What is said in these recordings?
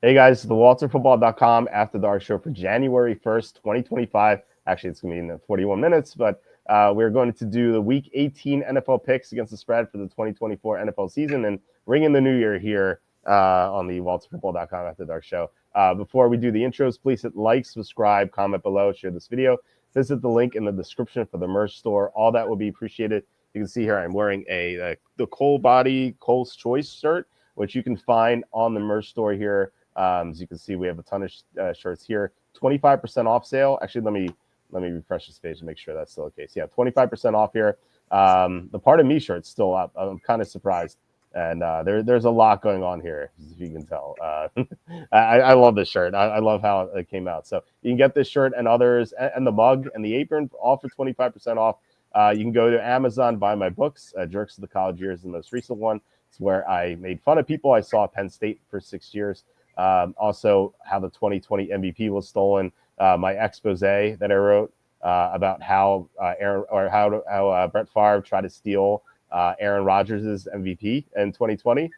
Hey guys, the WalterFootball.com After Dark Show for January 1st, 2025. Actually, it's going to be in 41 minutes, but we're going to do the Week 18 NFL picks against the spread for the 2024 NFL season and ring in the new year here on the WalterFootball.com After Dark Show. Before we do the intros, please hit like, subscribe, comment below, share this video. Visit the link in the description for the merch store. All that will be appreciated. You can see here I'm wearing the Cole's Choice shirt, which you can find on the merch store here. As you can see, we have a ton of shirts here. 25% off sale. Actually, let me refresh this page and make sure that's still the case. Yeah, 25% off here. The Part of Me shirt's still up. I'm kind of surprised. And there's a lot going on here, if you can tell. I love this shirt. I love how it came out. So you can get this shirt and others, and the mug and the apron, all for 25% off. You can go to Amazon, buy my books. Jerks of the College Years, the most recent one. It's where I made fun of people. I saw Penn State for 6 years. Also, how the 2020 MVP was stolen. My expose that I wrote about how Brett Favre tried to steal Aaron Rodgers' MVP in 2020.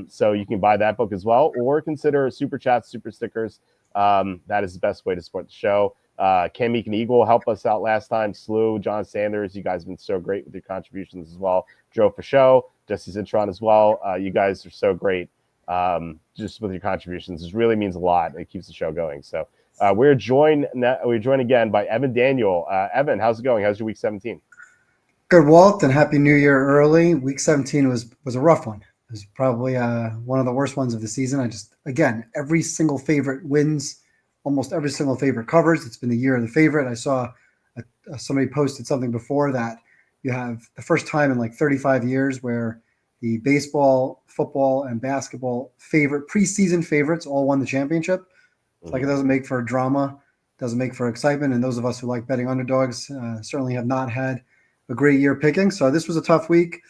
So you can buy that book as well, or consider super chats, super stickers. That is the best way to support the show. Cam Meek and Eagle helped us out last time. Slew, John Sanders, you guys have been so great with your contributions as well. Joe for show, Jesse Zintron as well. You guys are so great. Just with your contributions, it really means a lot. It keeps the show going. So we're joined again by Evan Daniel. Evan, how's it going? How's your week 17? Good, Walt, and happy New Year early. Week 17 was a rough one. It was probably one of the worst ones of the season. Again, every single favorite wins, almost every single favorite covers. It's been the year of the favorite. I saw somebody posted something before that you have the first time in like 35 years where the baseball, football, and basketball preseason favorites all won the championship. It's like it doesn't make for drama, doesn't make for excitement, and those of us who like betting underdogs certainly have not had a great year picking. So this was a tough week,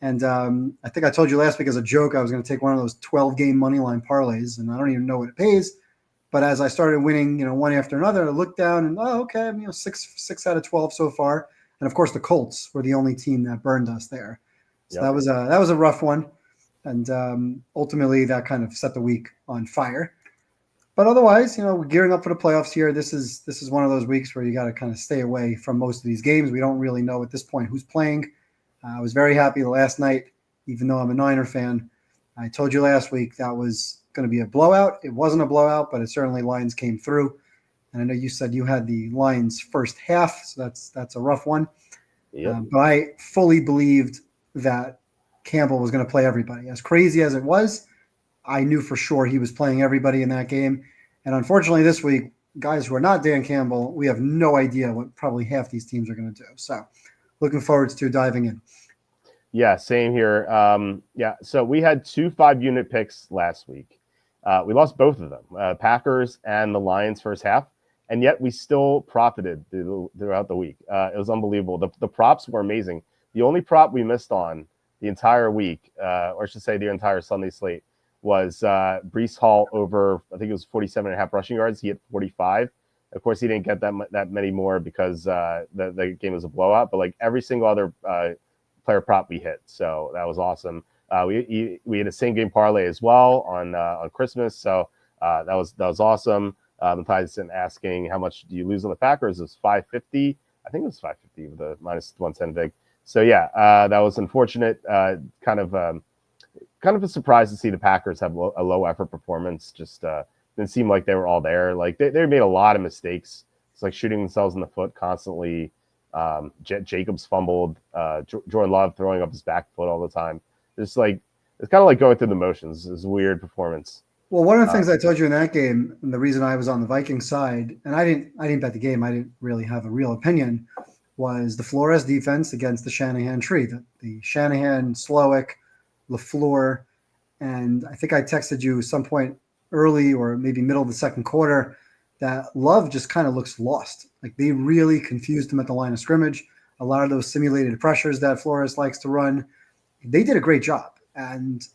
and I think I told you last week as a joke I was going to take one of those 12-game money line parlays, and I don't even know what it pays. But as I started winning, one after another, I looked down and okay, six out of 12 so far, and of course the Colts were the only team that burned us there. So that was a rough one, and ultimately that kind of set the week on fire. But otherwise, we're gearing up for the playoffs here. This is one of those weeks where you got to kind of stay away from most of these games. We don't really know at this point who's playing. I was very happy the last night, even though I'm a Niner fan. I told you last week that was going to be a blowout. It wasn't a blowout, but it certainly Lions came through. And I know you said you had the Lions first half, so that's a rough one. Yep. But I fully believed that Campbell was going to play everybody. As crazy as it was, I knew for sure he was playing everybody in that game. And unfortunately this week, guys who are not Dan Campbell, we have no idea what probably half these teams are going to do. So looking forward to diving in. Yeah, same here. So we had 2 5-unit picks last week. We lost both of them, Packers and the Lions first half, and yet we still profited throughout the week. It was unbelievable. The props were amazing. The only prop we missed on the entire week, or I should say the entire Sunday slate, was Breece Hall over, I think it was 47.5 rushing yards. He hit 45. Of course, he didn't get that many more because the game was a blowout, but like every single other player prop we hit. So that was awesome. We had a same game parlay as well on Christmas. So that was awesome. Tyson asking how much do you lose on the Packers? It was 550. I think it was 550 with the minus 110 vig. So yeah, that was unfortunate. Kind of a surprise to see the Packers have a low effort performance. Just didn't seem like they were all there. Like they made a lot of mistakes. It's like shooting themselves in the foot constantly. Jacobs fumbled. Jordan Love throwing up his back foot all the time. It's kind of like going through the motions. It's a weird performance. Well, one of the things I told you in that game, and the reason I was on the Vikings side, and I didn't bet the game. I didn't really have a real opinion. Was the Flores defense against the Shanahan tree, the Shanahan, Slowick, LaFleur, and I think I texted you some point early or maybe middle of the second quarter that Love just kind of looks lost. Like they really confused him at the line of scrimmage. A lot of those simulated pressures that Flores likes to run, they did a great job. And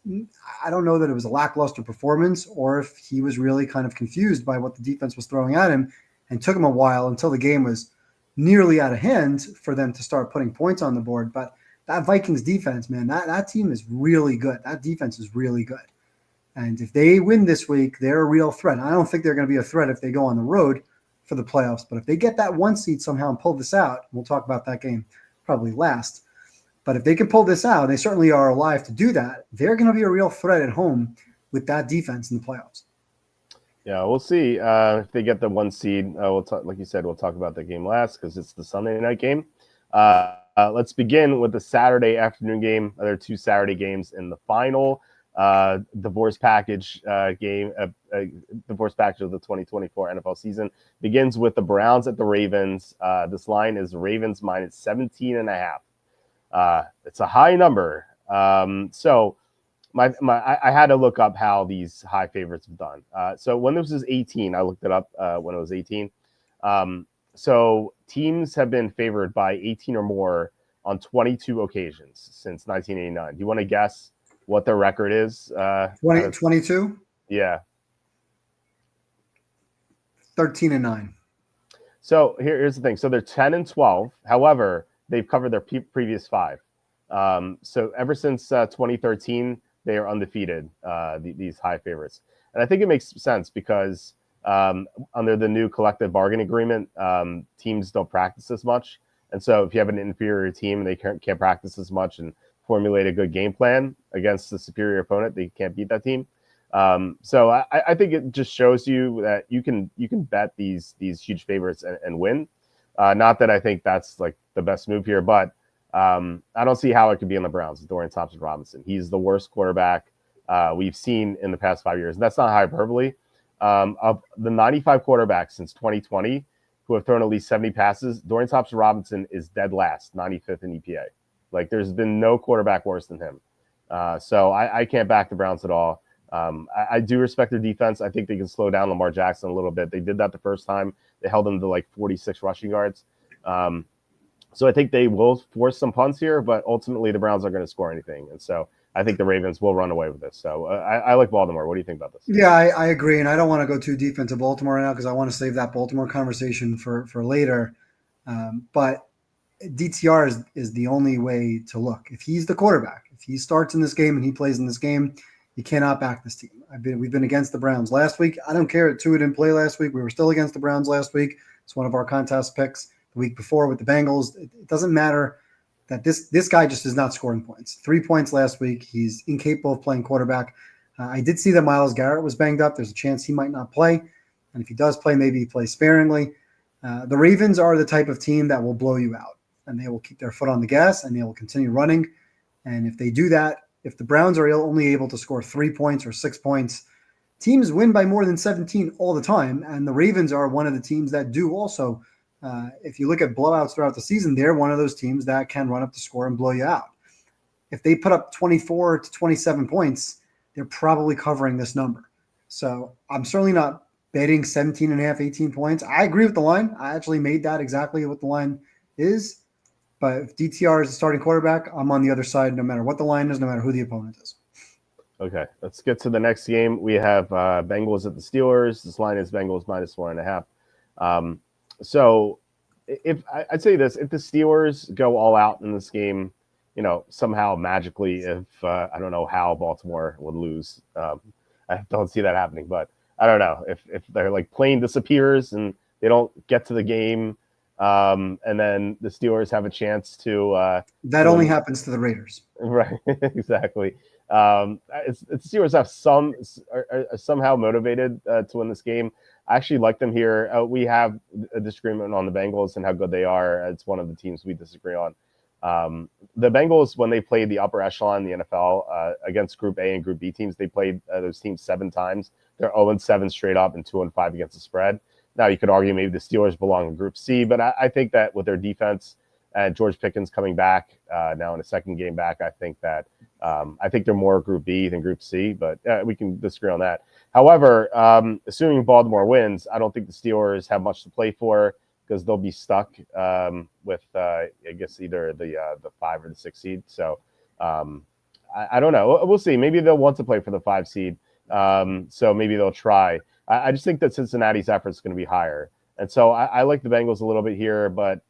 I don't know that it was a lackluster performance or if he was really kind of confused by what the defense was throwing at him, and took him a while until the game was nearly out of hand for them to start putting points on the board. But that Vikings defense, man, that team is really good. That defense is really good. And if they win this week, they're a real threat. I don't think they're going to be a threat if they go on the road for the playoffs. But if they get that 1 seed somehow and pull this out, we'll talk about that game probably last. But if they can pull this out, they certainly are alive to do that. They're going to be a real threat at home with that defense in the playoffs. Yeah, we'll see if they get the 1 seed. We'll talk, like you said, we'll talk about the game last because it's the Sunday night game. Let's begin with the Saturday afternoon game. There are 2 Saturday games in the final divorce package game. Divorce package of the 2024 NFL season begins with the Browns at the Ravens. This line is Ravens minus 17.5. It's a high number. So I had to look up how these high favorites have done. So when this was 18, I looked it up when it was 18. So teams have been favored by 18 or more on 22 occasions since 1989. Do you want to guess what their record is? 22? Yeah. 13-9. So here's the thing. So they're 10-12. However, they've covered their previous 5. So ever since 2013, they are undefeated, these high favorites. And I think it makes sense because under the new collective bargaining agreement, teams don't practice as much. And so if you have an inferior team and they can't practice as much and formulate a good game plan against the superior opponent, they can't beat that team. So I think it just shows you that you can bet these huge favorites and win. Not that I think that's like the best move here, but I don't see how it could be on the Browns with Dorian Thompson-Robinson. He's the worst quarterback we've seen in the past 5 years. And that's not hyperbole. Of the 95 quarterbacks since 2020 who have thrown at least 70 passes, Dorian Thompson-Robinson is dead last, 95th in EPA. Like, there's been no quarterback worse than him. So I can't back the Browns at all. I do respect their defense. I think they can slow down Lamar Jackson a little bit. They did that the first time. They held him to like 46 rushing yards. So I think they will force some punts here, but ultimately the Browns aren't going to score anything. And so I think the Ravens will run away with this. So I like Baltimore. What do you think about this? Yeah, I agree. And I don't want to go too deep into Baltimore right now because I want to save that Baltimore conversation for later. But DTR is the only way to look. If he's the quarterback, if he starts in this game and he plays in this game, you cannot back this team. We've been against the Browns last week. I don't care. Tua didn't play last week. We were still against the Browns last week. It's one of our contest picks. The week before with the Bengals, it doesn't matter that this guy just is not scoring points. 3 points last week. He's incapable of playing quarterback. I did see that Myles Garrett was banged up. There's a chance he might not play. And if he does play, maybe he plays sparingly. The Ravens are the type of team that will blow you out. And they will keep their foot on the gas and they will continue running. And if they do that, if the Browns are only able to score 3 points or 6 points, teams win by more than 17 all the time. And the Ravens are one of the teams that do also. If you look at blowouts throughout the season, they're one of those teams that can run up the score and blow you out. If they put up 24 to 27 points, they're probably covering this number. So I'm certainly not betting 17.5, 18 points. I agree with the line. I actually made that exactly what the line is. But if DTR is the starting quarterback, I'm on the other side no matter what the line is, no matter who the opponent is. Okay, let's get to the next game. We have Bengals at the Steelers. This line is Bengals minus 4.5. So if I'd say this, if the Steelers go all out in this game, somehow magically, if I don't know how Baltimore would lose. I don't see that happening, but I don't know if their like plane disappears and they don't get to the game, and then the Steelers have a chance to. That only happens to the Raiders. Right, exactly. The Steelers are somehow motivated to win this game. I actually like them here. We have a disagreement on the Bengals and how good they are. It's one of the teams we disagree on. The Bengals, when they played the upper echelon in the NFL against Group A and Group B teams, they played those teams 7 times. They're 0-7 straight up and 2-5 against the spread. Now, you could argue maybe the Steelers belong in Group C, but I think that with their defense and George Pickens coming back now in a second game back, I think they're more Group B than Group C, but we can disagree on that. However, assuming Baltimore wins, I don't think the Steelers have much to play for because they'll be stuck with, I guess, either the 5 or the 6 seed. So I don't know. We'll see. Maybe they'll want to play for the 5 seed. So maybe they'll try. I just think that Cincinnati's effort is going to be higher. And so I like the Bengals a little bit here, but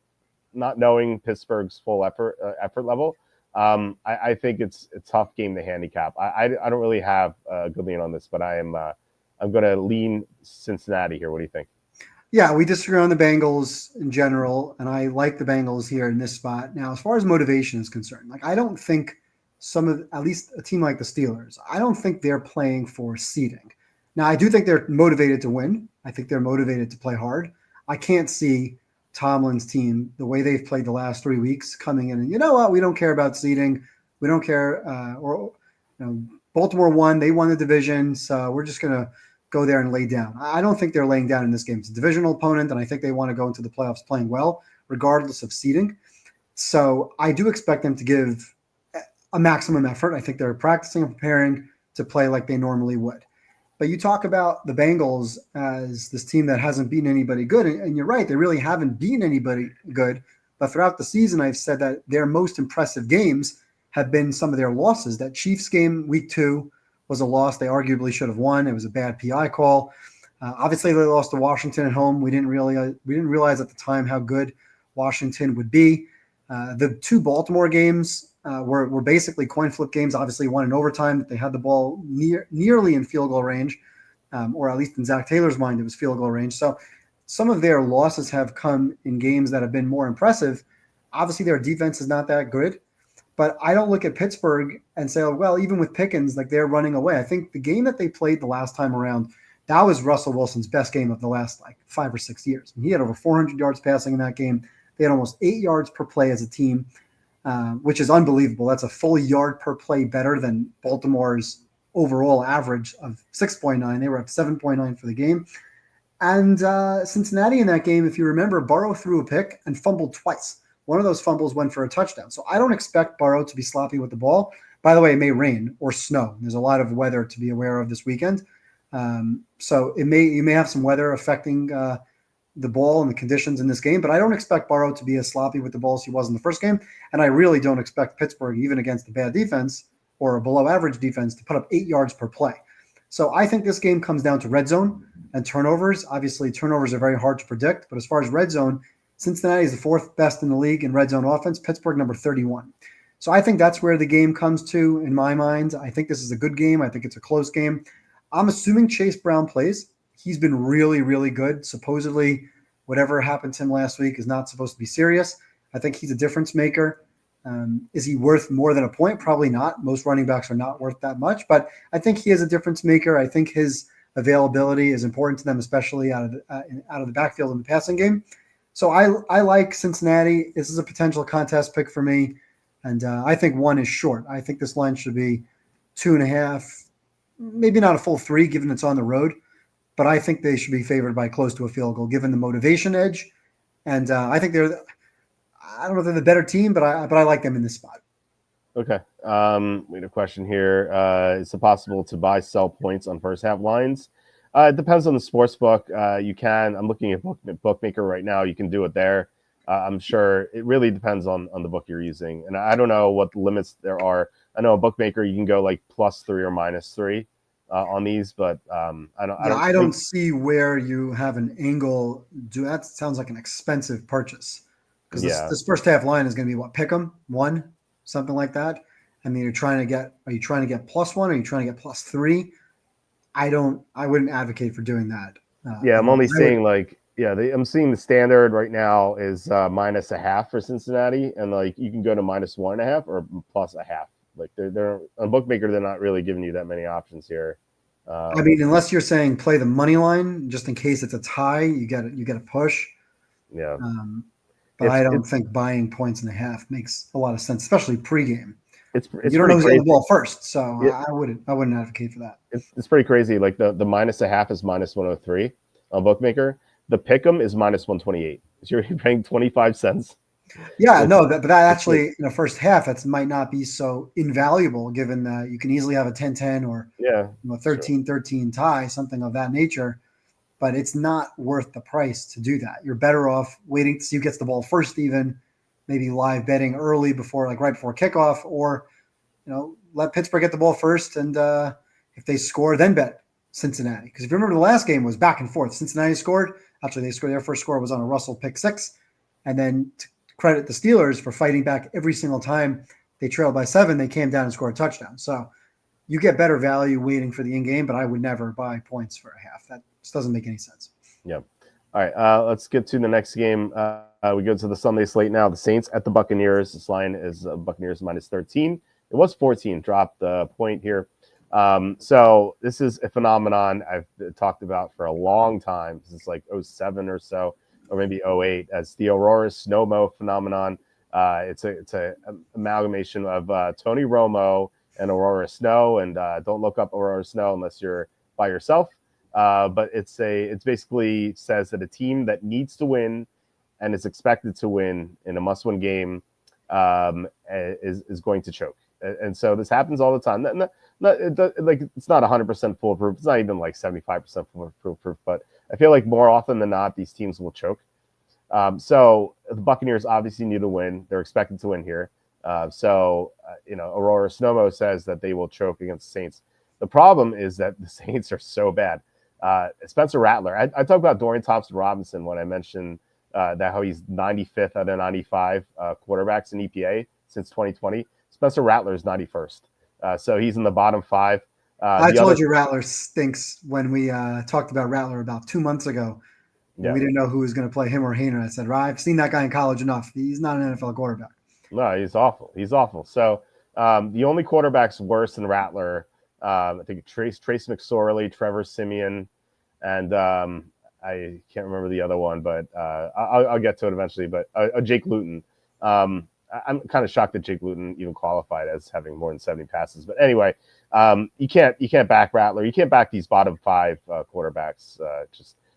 not knowing Pittsburgh's full effort level, I think it's a tough game to handicap. I don't really have a good lean on this, but I'm going to lean Cincinnati here. What do you think? Yeah, we disagree on the Bengals in general, and I like the Bengals here in this spot. Now, as far as motivation is concerned, like I don't think at least a team like the Steelers, I don't think they're playing for seeding. Now, I do think they're motivated to win. I think they're motivated to play hard. I can't see Tomlin's team, the way they've played the last 3 weeks, coming in and, you know what, we don't care about seeding. We don't care. Baltimore won. They won the division. So we're just going to go there and lay down. I don't think they're laying down in this game. It's a divisional opponent, and I think they want to go into the playoffs playing well, regardless of seeding. So I do expect them to give a maximum effort. I think they're practicing and preparing to play like they normally would. But you talk about the Bengals as this team that hasn't beaten anybody good, and you're right, they really haven't beaten anybody good. But throughout the season, I've said that their most impressive games have been some of their losses. That Chiefs game, week 2, was a loss they arguably should have won. It was a bad PI call. Obviously, they lost to Washington at home. We didn't realize at the time how good Washington would be. The 2 Baltimore games were basically coin flip games. Obviously, one in overtime. They had the ball nearly in field goal range, or at least in Zach Taylor's mind, it was field goal range. So some of their losses have come in games that have been more impressive. Obviously, their defense is not that good. But I don't look at Pittsburgh and say, oh, well, even with Pickens, like they're running away. I think the game that they played the last time around, that was Russell Wilson's best game of the last 5 or 6 years. And he had over 400 yards passing in that game. They had almost 8 yards per play as a team, which is unbelievable. That's a full yard per play better than Baltimore's overall average of 6.9. They were up 7.9 for the game. And Cincinnati in that game, if you remember, Burrow threw a pick and fumbled twice. One of those fumbles went for a touchdown. So I don't expect Burrow to be sloppy with the ball. By the way, it may rain or snow. There's a lot of weather to be aware of this weekend. So you may have some weather affecting the ball and the conditions in this game, but I don't expect Burrow to be as sloppy with the ball as he was in the first game. And I really don't expect Pittsburgh, even against a bad defense or a below average defense, to put up 8 yards per play. So I think this game comes down to red zone and turnovers. Obviously, turnovers are very hard to predict, but as far as red zone, Cincinnati is the 4th best in the league in red zone offense, Pittsburgh number 31. So I think that's where the game comes to in my mind. I think this is a good game. I think it's a close game. I'm assuming Chase Brown plays. He's been really, really good. Supposedly, whatever happened to him last week is not supposed to be serious. I think he's a difference maker. Is he worth more than a point? Probably not. Most running backs are not worth that much, but I think he is a difference maker. I think his availability is important to them, especially out of the backfield in the passing game. So I like Cincinnati. This is a potential contest pick for me, and I think 1 is short. I think this line should be 2.5, maybe not a full 3, given it's on the road, but I think they should be favored by close to a field goal, given the motivation edge. And I think I don't know if they're the better team, but I like them in this spot. Okay. We had a question here. Is it possible to buy, sell points on first half lines? It depends on the sports book. You can. I'm looking at Bookmaker right now. You can do it there. I'm sure it really depends on the book you're using. And I don't know what limits there are. I know a Bookmaker, you can go like +3 or -3 on these, but I don't see where you have an angle. That sounds like an expensive purchase, because this first half line is going to be what, pick 'em 1, something like that. I mean, are you trying to get +1? Are you trying to get +3? I wouldn't advocate for doing that. I'm only seeing I'm seeing the standard right now is -0.5 for Cincinnati, and like you can go to -1.5 or +0.5. Like they're on Bookmaker, they're not really giving you that many options here. I mean, unless you're saying play the money line just in case it's a tie, you get a push. Yeah. But I don't think buying 1.5 makes a lot of sense, especially pregame. It's you don't know who's getting the ball first, so I wouldn't advocate for that. It's pretty crazy. Like the -0.5 is -103 on Bookmaker. The pick'em is -128. So you're paying 25 cents. Yeah, no, but that actually in the first half, that might not be so invaluable, given that you can easily have a 10-10 or 13-13 tie, something of that nature. But it's not worth the price to do that. You're better off waiting to see who gets the ball first, even maybe live betting early right before kickoff, or let Pittsburgh get the ball first, and if they score, then bet Cincinnati. Because if you remember, the last game was back and forth. Cincinnati scored. Actually, they scored. Their first score was on a Russell pick 6, and then to credit the Steelers for fighting back every single time They trailed by 7. They came down and scored a touchdown. So you get better value waiting for the in-game, but I would never buy points for a half. That just doesn't make any sense. Yeah. All right. Let's get to the next game. We go to the Sunday slate now. The Saints at the Buccaneers. This line is Buccaneers minus 13. It was 14. Dropped the point here. So this is a phenomenon I've talked about for a long time. Since like 07 or so, or maybe 08, as the Aurora Snowmo phenomenon. It's a amalgamation of Tony Romo and Aurora Snow, and don't look up Aurora Snow unless you're by yourself. But it's basically says that a team that needs to win and is expected to win in a must-win game is going to choke, and so this happens all the time. It's not 100% foolproof. It's not even like 75% foolproof, but I feel like more often than not, these teams will choke. So the Buccaneers obviously need to win. They're expected to win here. Aurora Snowmo says that they will choke against the Saints. The problem is that the Saints are so bad. Spencer Rattler. I talked about Dorian Thompson-Robinson when I mentioned that how he's 95th out of 95 quarterbacks in EPA since 2020. Spencer Rattler is 91st. So he's in the bottom 5. I told you Rattler stinks when we talked about Rattler about 2 months ago. Yeah. We didn't know who was going to play him or Hayner. I said, I've seen that guy in college enough. He's not an NFL quarterback. No, he's awful. He's awful. So the only quarterbacks worse than Rattler, I think Trace McSorley, Trevor Siemian, and I can't remember the other one, but I'll get to it eventually. But Jake Luton. I'm kind of shocked that Jake Luton even qualified as having more than 70 passes. But anyway, you can't back Rattler. You can't back these bottom 5 quarterbacks.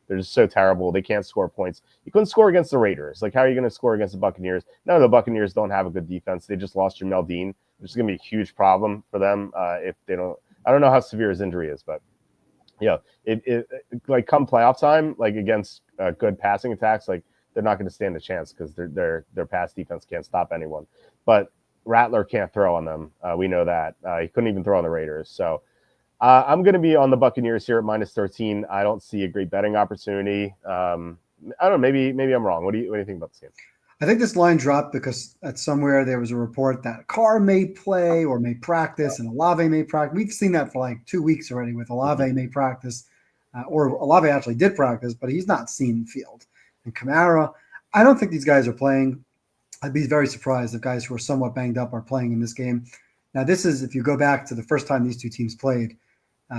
They're just so terrible. They can't score points. You couldn't score against the Raiders. Like, how are you going to score against the Buccaneers? No, the Buccaneers don't have a good defense. They just lost Jamel Dean, which is going to be a huge problem for them if they don't. I don't know how severe his injury is, but it like come playoff time, like against good passing attacks, like they're not going to stand a chance because their pass defense can't stop anyone. But Rattler can't throw on them. We know that. He couldn't even throw on the Raiders. So. I'm going to be on the Buccaneers here at minus 13. I don't see a great betting opportunity. I don't know. Maybe I'm wrong. What do you think about this game? I think this line dropped because at somewhere there was a report that Carr may play or may practice and Olave may practice. We've seen that for like 2 weeks already with Olave may practice, or Olave actually did practice, but he's not seen the field. And Kamara, I don't think these guys are playing. I'd be very surprised if guys who are somewhat banged up are playing in this game. Now, this is, if you go back to the first time these two teams played,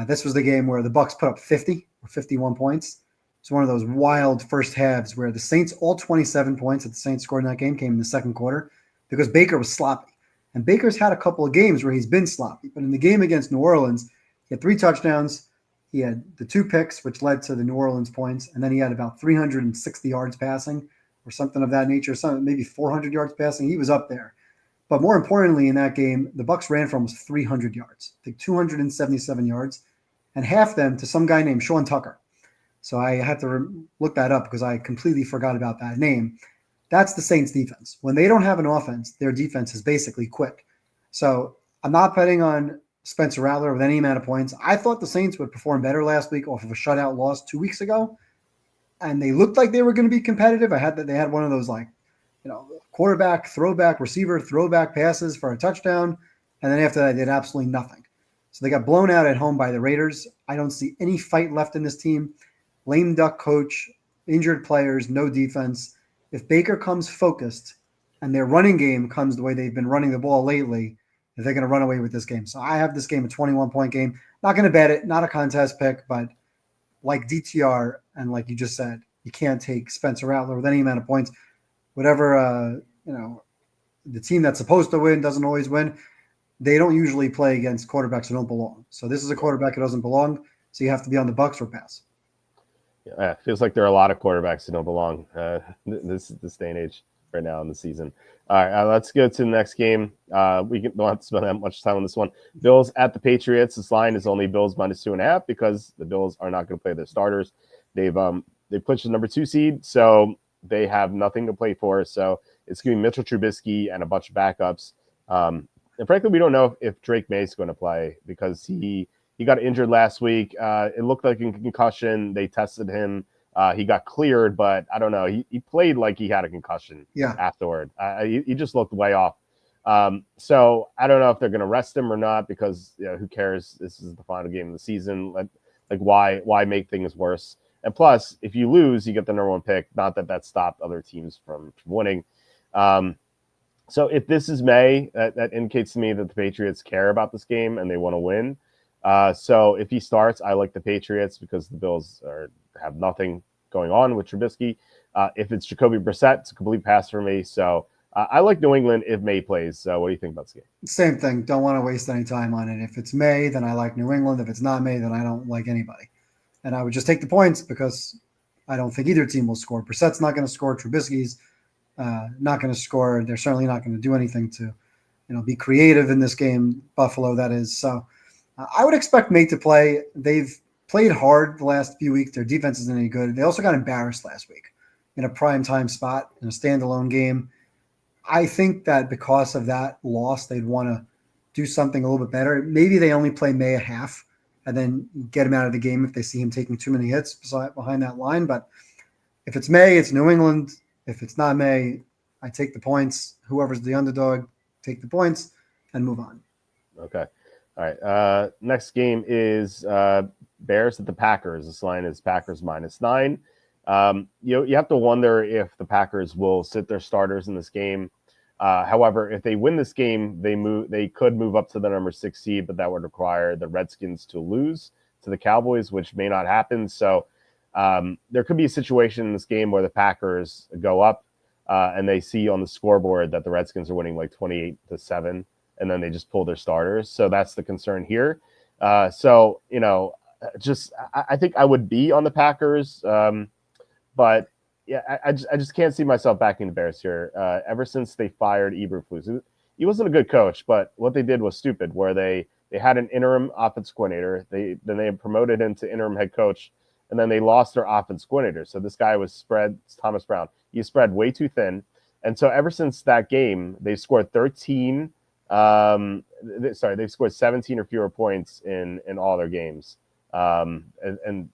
this was the game where the Bucs put up 50 or 51 points. It's one of those wild first halves where the Saints, all 27 points that the Saints scored in that game came in the second quarter because Baker was sloppy. And Baker's had a couple of games where he's been sloppy. But in the game against New Orleans, he had 3 touchdowns. He had the 2 picks, which led to the New Orleans points. And then he had about 360 yards passing or something of that nature, maybe 400 yards passing. He was up there. But more importantly, in that game, the Bucs ran for almost 300 yards, I think 277 yards, and half them to some guy named Sean Tucker. So I had to look that up because I completely forgot about that name. That's the Saints defense. When they don't have an offense, their defense is basically quick. So I'm not betting on Spencer Rattler with any amount of points. I thought the Saints would perform better last week off of a shutout loss 2 weeks ago, and they looked like they were going to be competitive. They had one of those quarterback, throwback, receiver, throwback passes for a touchdown. And then after that, they did absolutely nothing. So they got blown out at home by the Raiders. I don't see any fight left in this team. Lame duck coach, injured players, no defense. If Baker comes focused and their running game comes the way they've been running the ball lately, they're going to run away with this game. So I have this game a 21-point game. Not going to bet it, not a contest pick, but like DTR and like you just said, you can't take Spencer Rattler with any amount of points. Whatever, the team that's supposed to win doesn't always win. They don't usually play against quarterbacks who don't belong. So this is a quarterback who doesn't belong. So you have to be on the Bucs or pass. Yeah, it feels like there are a lot of quarterbacks who don't belong this day and age right now in the season. All right, let's go to the next game. We don't have to spend that much time on this one. Bills at the Patriots. This line is only Bills minus 2.5 because the Bills are not going to play their starters. They pushed the number 2 seed, so they have nothing to play for. So it's going to be Mitchell Trubisky and a bunch of backups. And frankly, we don't know if Drake May is going to play because he got injured last week. It looked like a concussion. They tested him. He got cleared, but I don't know. He played like he had a concussion afterward. He just looked way off. So I don't know if they're going to rest him or not because who cares? This is the final game of the season. Like why make things worse? And plus, if you lose, you get the number one pick. Not that stopped other teams from winning. So if this is May, that indicates to me that the Patriots care about this game and they want to win. So if he starts, I like the Patriots because the Bills have nothing going on with Trubisky. If it's Jacoby Brissett, it's a complete pass for me. So I like New England if May plays. So what do you think about this game? Same thing. Don't want to waste any time on it. If it's May, then I like New England. If it's not May, then I don't like anybody. And I would just take the points because I don't think either team will score. Brissett's not going to score. Trubisky's not going to score. They're certainly not going to do anything to, be creative in this game. Buffalo, that is. So I would expect May to play. They've played hard the last few weeks. Their defense isn't any good. They also got embarrassed last week in a prime time spot in a standalone game. I think that because of that loss, they'd want to do something a little bit better. Maybe they only play May a half and then get him out of the game if they see him taking too many hits behind that line. But if it's May, it's New England. If it's not May, I take the points. Whoever's the underdog, take the points and move on. Okay. All right. Next game is Bears at the Packers. This line is Packers -9. You have to wonder if the Packers will sit their starters in this game. However, if they win this game, they could move up to the number 6 seed, but that would require the Redskins to lose to the Cowboys, which may not happen. So there could be a situation in this game where the Packers go up and they see on the scoreboard that the Redskins are winning like 28-7, and then they just pull their starters. So that's the concern here. I think I would be on the Packers, but yeah, I just can't see myself backing the Bears here. Ever since they fired Eberflus, he wasn't a good coach, but what they did was stupid. Where they had an interim offense coordinator, then they promoted him to interim head coach, and then they lost their offense coordinator. So this guy was Thomas Brown. He spread way too thin, and so ever since that game, they scored 13. They've scored 17 or fewer points in all their games. And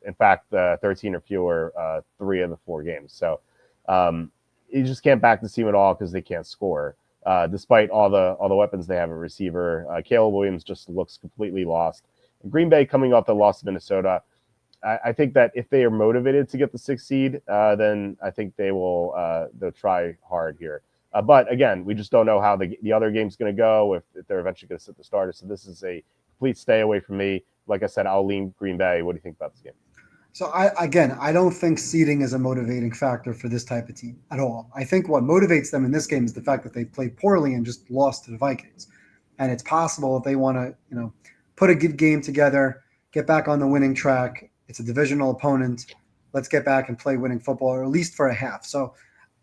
in fact, 13 or fewer 3 of the 4 games. So you just can't back the team at all because they can't score, despite all the weapons they have at receiver. Caleb Williams just looks completely lost. Green Bay coming off the loss to Minnesota. I think that if they are motivated to get the 6th seed, then I think they'll try hard here. But again, we just don't know how the other game's going to go, if they're eventually going to sit the starter. So this is a complete stay away from me. Like I said, I'll lean Green Bay. What do you think about this game? So I don't think seeding is a motivating factor for this type of team at all. I think what motivates them in this game is the fact that they played poorly and just lost to the Vikings. And it's possible if they want to, put a good game together, get back on the winning track. It's a divisional opponent. Let's get back and play winning football, or at least for a half. So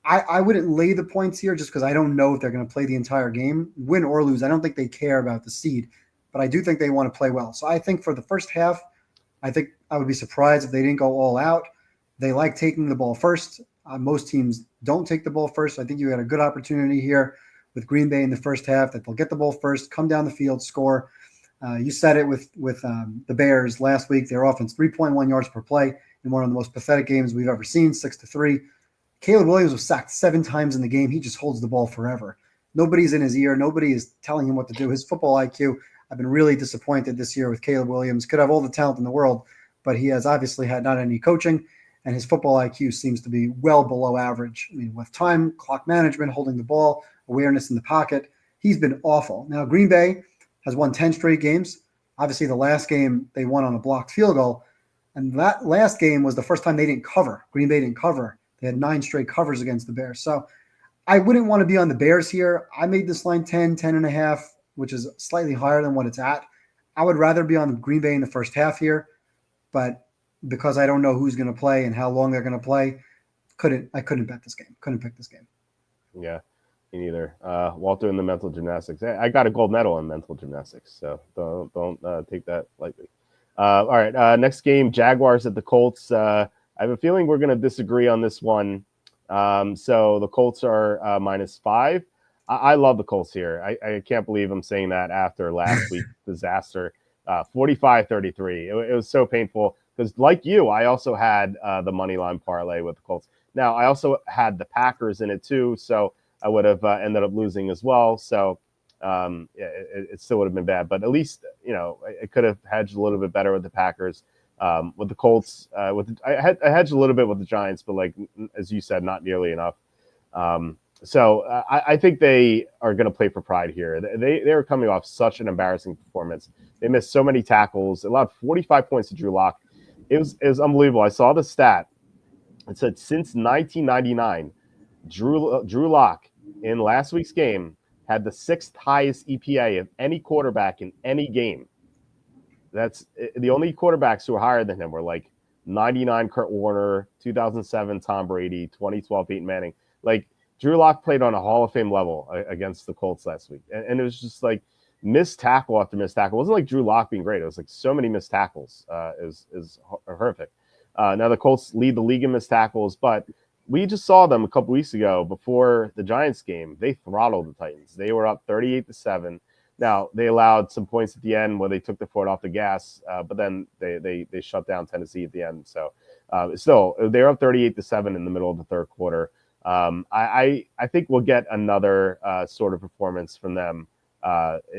I wouldn't lay the points here just because I don't know if they're going to play the entire game, win or lose. I don't think they care about the seed, but I do think they want to play well. So I think for the first half, I think I would be surprised if they didn't go all out. They like taking the ball first. Most teams don't take the ball first. So I think you had a good opportunity here with Green Bay in the first half that they'll get the ball first, come down the field, score. You said it with the Bears last week. Their offense, 3.1 yards per play in one of the most pathetic games we've ever seen, 6-3. Caleb Williams was sacked 7 times in the game. He just holds the ball forever. Nobody's in his ear. Nobody is telling him what to do. His football IQ, I've been really disappointed this year with Caleb Williams. Could have all the talent in the world, but he has obviously had not any coaching, and his football IQ seems to be well below average. I mean, with time, clock management, holding the ball, awareness in the pocket, he's been awful. Now, Green Bay has won 10 straight games. Obviously, the last game they won on a blocked field goal, and that last game was the first time they didn't cover. Green Bay didn't cover. They had 9 straight covers against the Bears. So I wouldn't want to be on the Bears here. I made this line 10.5, which is slightly higher than what it's at. I would rather be on Green Bay in the first half here, but because I don't know who's going to play and how long they're going to play, I couldn't bet this game. Couldn't pick this game. Yeah, me neither. Walt doing the mental gymnastics. I got a gold medal in mental gymnastics, so don't take that lightly. All right, next game, Jaguars at the Colts. I have a feeling we're going to disagree on this one. So the Colts are -5. I love the Colts here. I can't believe I'm saying that after last week's disaster. 45-33. It was so painful because, like you, I also had the money line parlay with the Colts. Now, I also had the Packers in it too, so I would have ended up losing as well. So it still would have been bad. But at least, it could have hedged a little bit better with the Packers. With the Colts, I hedged a little bit with the Giants, but like as you said, not nearly enough. So I think they are going to play for pride here. They were coming off such an embarrassing performance. They missed so many tackles, allowed 45 points to Drew Lock. It was unbelievable. I saw the stat. It said since 1999, Drew Lock in last week's game had the 6th highest EPA of any quarterback in any game. That's the only quarterbacks who were higher than him were like 99 Kurt Warner, 2007 Tom Brady, 2012 Peyton Manning. Like Drew Lock played on a Hall of Fame level against the Colts last week, and it was just like missed tackle after missed tackle. It wasn't like Drew Lock being great. It was like so many missed tackles is horrific. Now the Colts lead the league in missed tackles, but we just saw them a couple weeks ago before the Giants game. They throttled the Titans. They were up 38-7. Now, they allowed some points at the end where they took the foot off the gas, but then they shut down Tennessee at the end. So still, they're up 38-7 in the middle of the third quarter. I think we'll get another sort of performance from them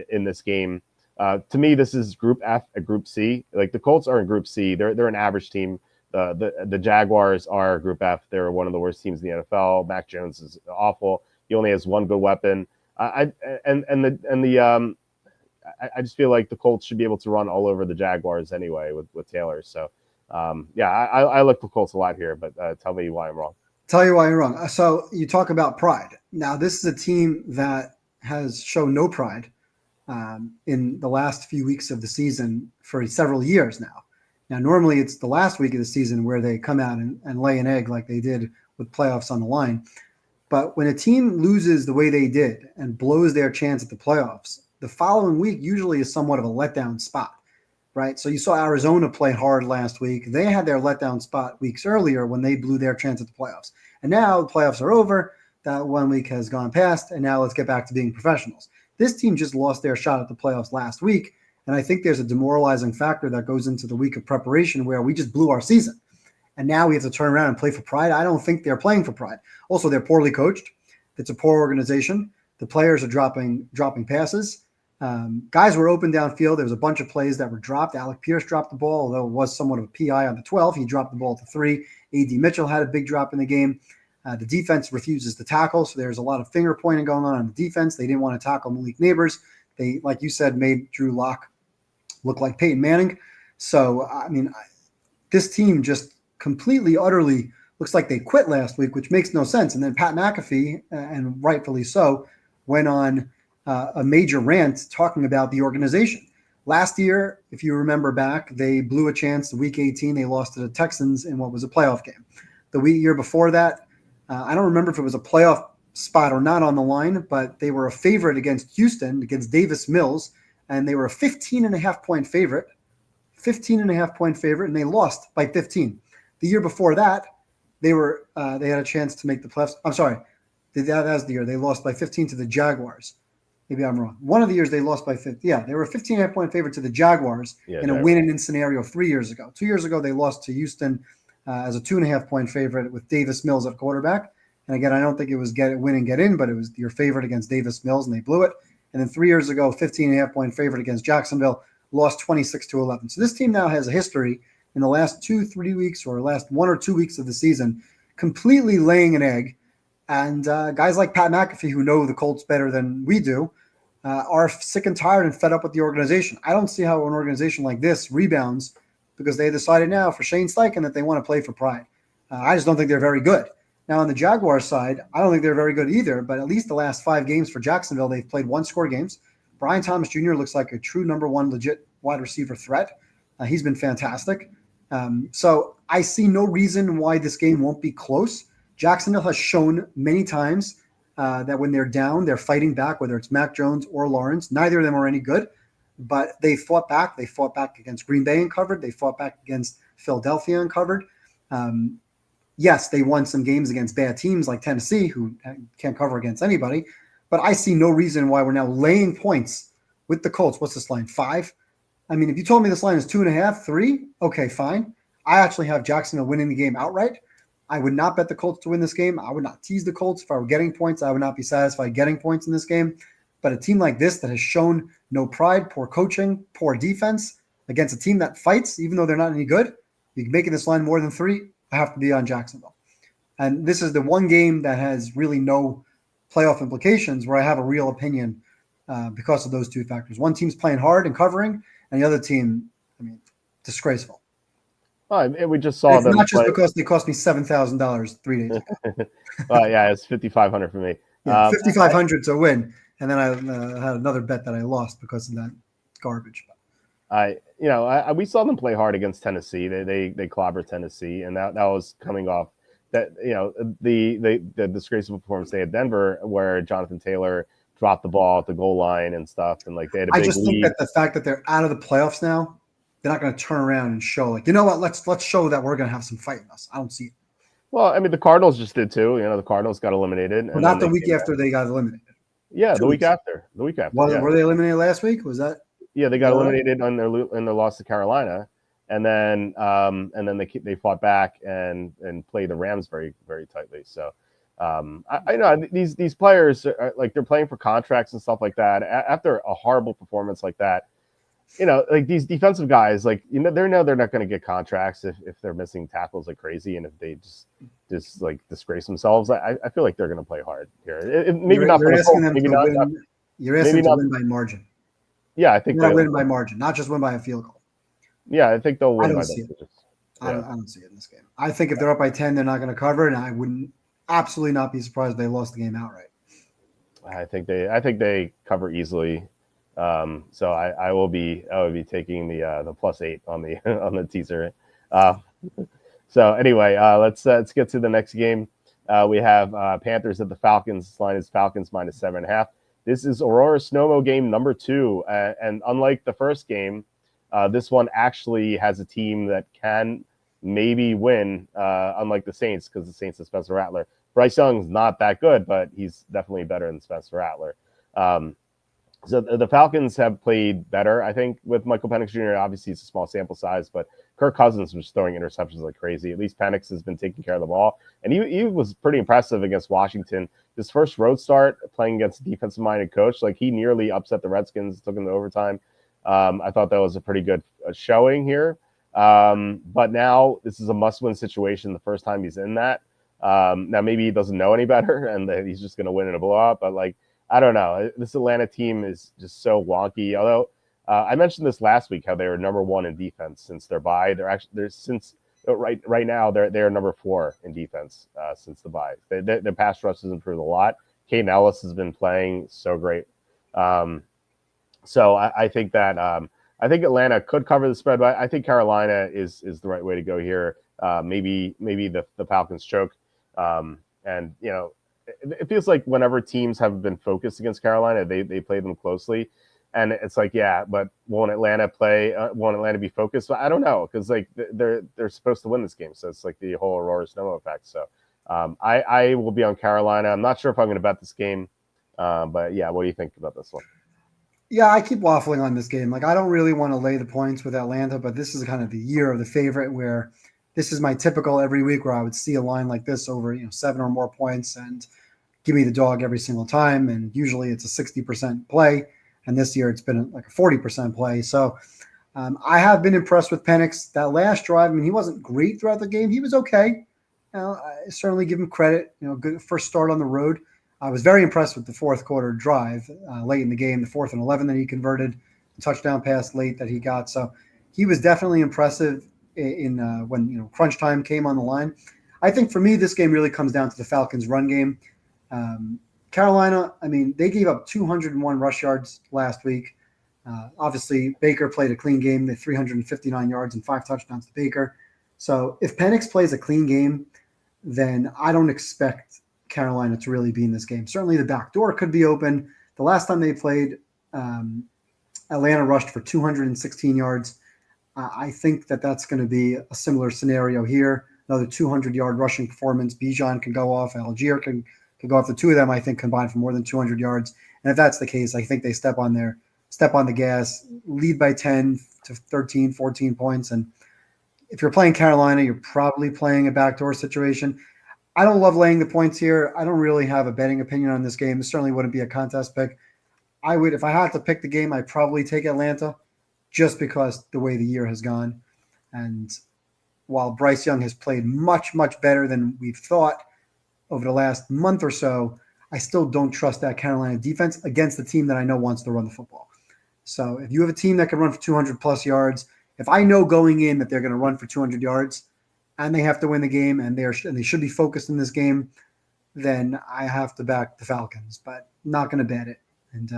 in this game. To me, this is Group F and Group C. Like the Colts are in Group C. They're an average team. The Jaguars are Group F. They're one of the worst teams in the NFL. Mac Jones is awful. He only has one good weapon. I just feel like the Colts should be able to run all over the Jaguars anyway with Taylor. So, I like the Colts a lot here, but tell me why I'm wrong. Tell you why you're wrong. So you talk about pride. Now, this is a team that has shown no pride in the last few weeks of the season for several years now. Now, normally it's the last week of the season where they come out and lay an egg like they did with playoffs on the line. But when a team loses the way they did and blows their chance at the playoffs, the following week usually is somewhat of a letdown spot, right? So you saw Arizona play hard last week. They had their letdown spot weeks earlier when they blew their chance at the playoffs. And now the playoffs are over. That 1 week has gone past, and now let's get back to being professionals. This team just lost their shot at the playoffs last week, and I think there's a demoralizing factor that goes into the week of preparation where we just blew our season. And now we have to turn around and play for pride. I don't think they're playing for pride. Also, they're poorly coached. It's a poor organization. The players are dropping passes. Guys were open downfield. There was a bunch of plays that were dropped. Alec Pierce dropped the ball, although it was somewhat of a PI on the 12. He dropped the ball to 3. A.D. Mitchell had a big drop in the game. The defense refuses to tackle, so there's a lot of finger pointing going on the defense. They didn't want to tackle Malik Neighbors. They, like you said, made Drew Lock look like Peyton Manning. So, I mean, this team just completely, utterly looks like they quit last week, which makes no sense. And then Pat McAfee, and rightfully so, went on a major rant talking about the organization. Last year, if you remember back, they blew a chance. The week 18, they lost to the Texans in what was a playoff game. The year before that, I don't remember if it was a playoff spot or not on the line, but they were a favorite against Houston, against Davis Mills, and they were a 15.5-point favorite, and they lost by 15. The year before that, they had a chance to make the playoffs. I'm sorry, that was the year they lost by 15 to the Jaguars. Maybe I'm wrong. One of the years they lost by 50. Yeah, they were a 15.5-point favorite to the Jaguars in a win-in scenario 3 years ago. 2 years ago, they lost to Houston as a 2.5-point favorite with Davis Mills at quarterback. And again, I don't think it was win and get in, but it was your favorite against Davis Mills, and they blew it. And then 3 years ago, 15.5-point favorite against Jacksonville, lost 26-11. So this team now has a history in the last 2-3 weeks or last 1 or 2 weeks of the season, completely laying an egg. And guys like Pat McAfee, who know the Colts better than we do, are sick and tired and fed up with the organization. I don't see how an organization like this rebounds because they decided now for Shane Steichen that they want to play for pride. I just don't think they're very good. Now, on the Jaguars side, I don't think they're very good either, but at least the last 5 games for Jacksonville, they've played 1-score games. Brian Thomas Jr. looks like a true number 1 legit wide receiver threat. He's been fantastic. So I see no reason why this game won't be close. Jacksonville has shown many times that when they're down, they're fighting back, whether it's Mac Jones or Lawrence. Neither of them are any good, but they fought back. They fought back against Green Bay and covered. They fought back against Philadelphia and covered. Yes, they won some games against bad teams like Tennessee, who can't cover against anybody, but I see no reason why we're now laying points with the Colts. What's this line, 5? I mean, if you told me this line is 2.5, 3, okay, fine. I actually have Jacksonville winning the game outright. I would not bet the Colts to win this game. I would not tease the Colts. If I were getting points, I would not be satisfied getting points in this game. But a team like this that has shown no pride, poor coaching, poor defense against a team that fights, even though they're not any good, you're making this line more than 3, I have to be on Jacksonville. And this is the one game that has really no playoff implications where I have a real opinion because of those two factors. One team's playing hard and covering, and the other team, disgraceful. We just saw it's them. Not just because they cost me $7,000 3 days ago. Yeah, it's 5,500 for me. Yeah, 5,500 to win, and then I had another bet that I lost because of that garbage. We saw them play hard against Tennessee. They clobbered Tennessee, and that was coming off that the disgraceful performance they had Denver, where Jonathan Taylor dropped the ball at the goal line and stuff, and like they had a big lead. I just think that the fact that they're out of the playoffs now, they're not going to turn around and show like, you know what, let's show that we're going to have some fight in us. I don't see it. Well, the Cardinals just did too. The Cardinals got eliminated. Well, not the week after they got eliminated. Yeah, the week after. The week after. Were they eliminated last week? Was that? Yeah, they got eliminated in their loss to Carolina, and then they fought back and played the Rams very, very tightly. So I know these players are, like, they're playing for contracts and stuff like that. After a horrible performance like that, like these defensive guys, like they're not going to get contracts if they're missing tackles like crazy, and if they just like disgrace themselves. I feel like they're going to play hard here. Maybe not. You're asking them to win. You're asking them to win by margin. Yeah, I think they'll win by margin, not just win by a field goal. Yeah, I think they'll win by that. I don't see it in this game. I think if they're up by 10, they're not going to cover, and I wouldn't absolutely not be surprised if they lost the game outright. I think they cover easily. So I will be taking the +8 on the on the teaser. So anyway, let's get to the next game. We have Panthers at the Falcons. This line is Falcons -7.5. This is Aurora Snowmo game number 2, and unlike the first game, this one actually has a team that can maybe win. Unlike the Saints, because the Saints have Spencer Rattler. Bryce Young's not that good, but he's definitely better than Spencer Rattler. So the Falcons have played better, I think, with Michael Penix Jr. Obviously, it's a small sample size, but Kirk Cousins was throwing interceptions like crazy. At least Penix has been taking care of the ball, and he was pretty impressive against Washington. His first road start playing against a defensive-minded coach, like he nearly upset the Redskins, took them to overtime. I thought that was a pretty good showing here. But now this is a must-win situation. The first time he's in that. Now maybe he doesn't know any better, and he's just going to win in a blowout. But like, I don't know. This Atlanta team is just so wonky. Although I mentioned this last week, how they were number 1 in defense since their bye. Right now they're number 4 in defense since the bye. The pass rush has improved a lot. Caden Ellis has been playing so great. So I think that I think Atlanta could cover the spread, but I think Carolina is the right way to go here. Maybe the Falcons choke, and it feels like whenever teams have been focused against Carolina, they play them closely, and it's like, yeah, but won't Atlanta be focused? But I don't know, because like they're supposed to win this game, so it's like the whole Aurora Snowmo effect. So I will be on Carolina. I'm not sure if I'm going to bet this game, but yeah, what do you think about this one? Yeah, I keep waffling on this game. Like, I don't really want to lay the points with Atlanta, but this is kind of the year of the favorite, where this is my typical every week where I would see a line like this over 7 or more points and give me the dog every single time. And usually it's a 60% play. And this year it's been like a 40% play. So I have been impressed with Penix. That last drive, he wasn't great throughout the game. He was okay. I certainly give him credit. Good first start on the road. I was very impressed with the fourth quarter drive late in the game, the 4th and 11 that he converted, the touchdown pass late that he got. So he was definitely impressive in when crunch time came on the line. I think for me, this game really comes down to the Falcons' run game. Carolina, they gave up 201 rush yards last week. Obviously, Baker played a clean game. They 359 yards and 5 touchdowns to Baker. So if Penix plays a clean game, then I don't expect Carolina to really be in this game. Certainly the back door could be open. The last time they played, Atlanta rushed for 216 yards. I think that's going to be a similar scenario here. Another 200-yard rushing performance. Bijan can go off. Algier can go off. The two of them, I think, combined for more than 200 yards. And if that's the case, I think they step on the gas, lead by 10 to 13, 14 points. And if you're playing Carolina, you're probably playing a backdoor situation. I don't love laying the points here. I don't really have a betting opinion on this game. It certainly wouldn't be a contest pick. I would, if I had to pick the game, I'd probably take Atlanta just because the way the year has gone. And while Bryce Young has played much, much better than we've thought over the last month or so, I still don't trust that Carolina defense against the team that I know wants to run the football. So if you have a team that can run for 200 plus yards, if I know going in that they're going to run for 200 yards and they have to win the game and they should be focused in this game, then I have to back the Falcons, but not going to bet it. And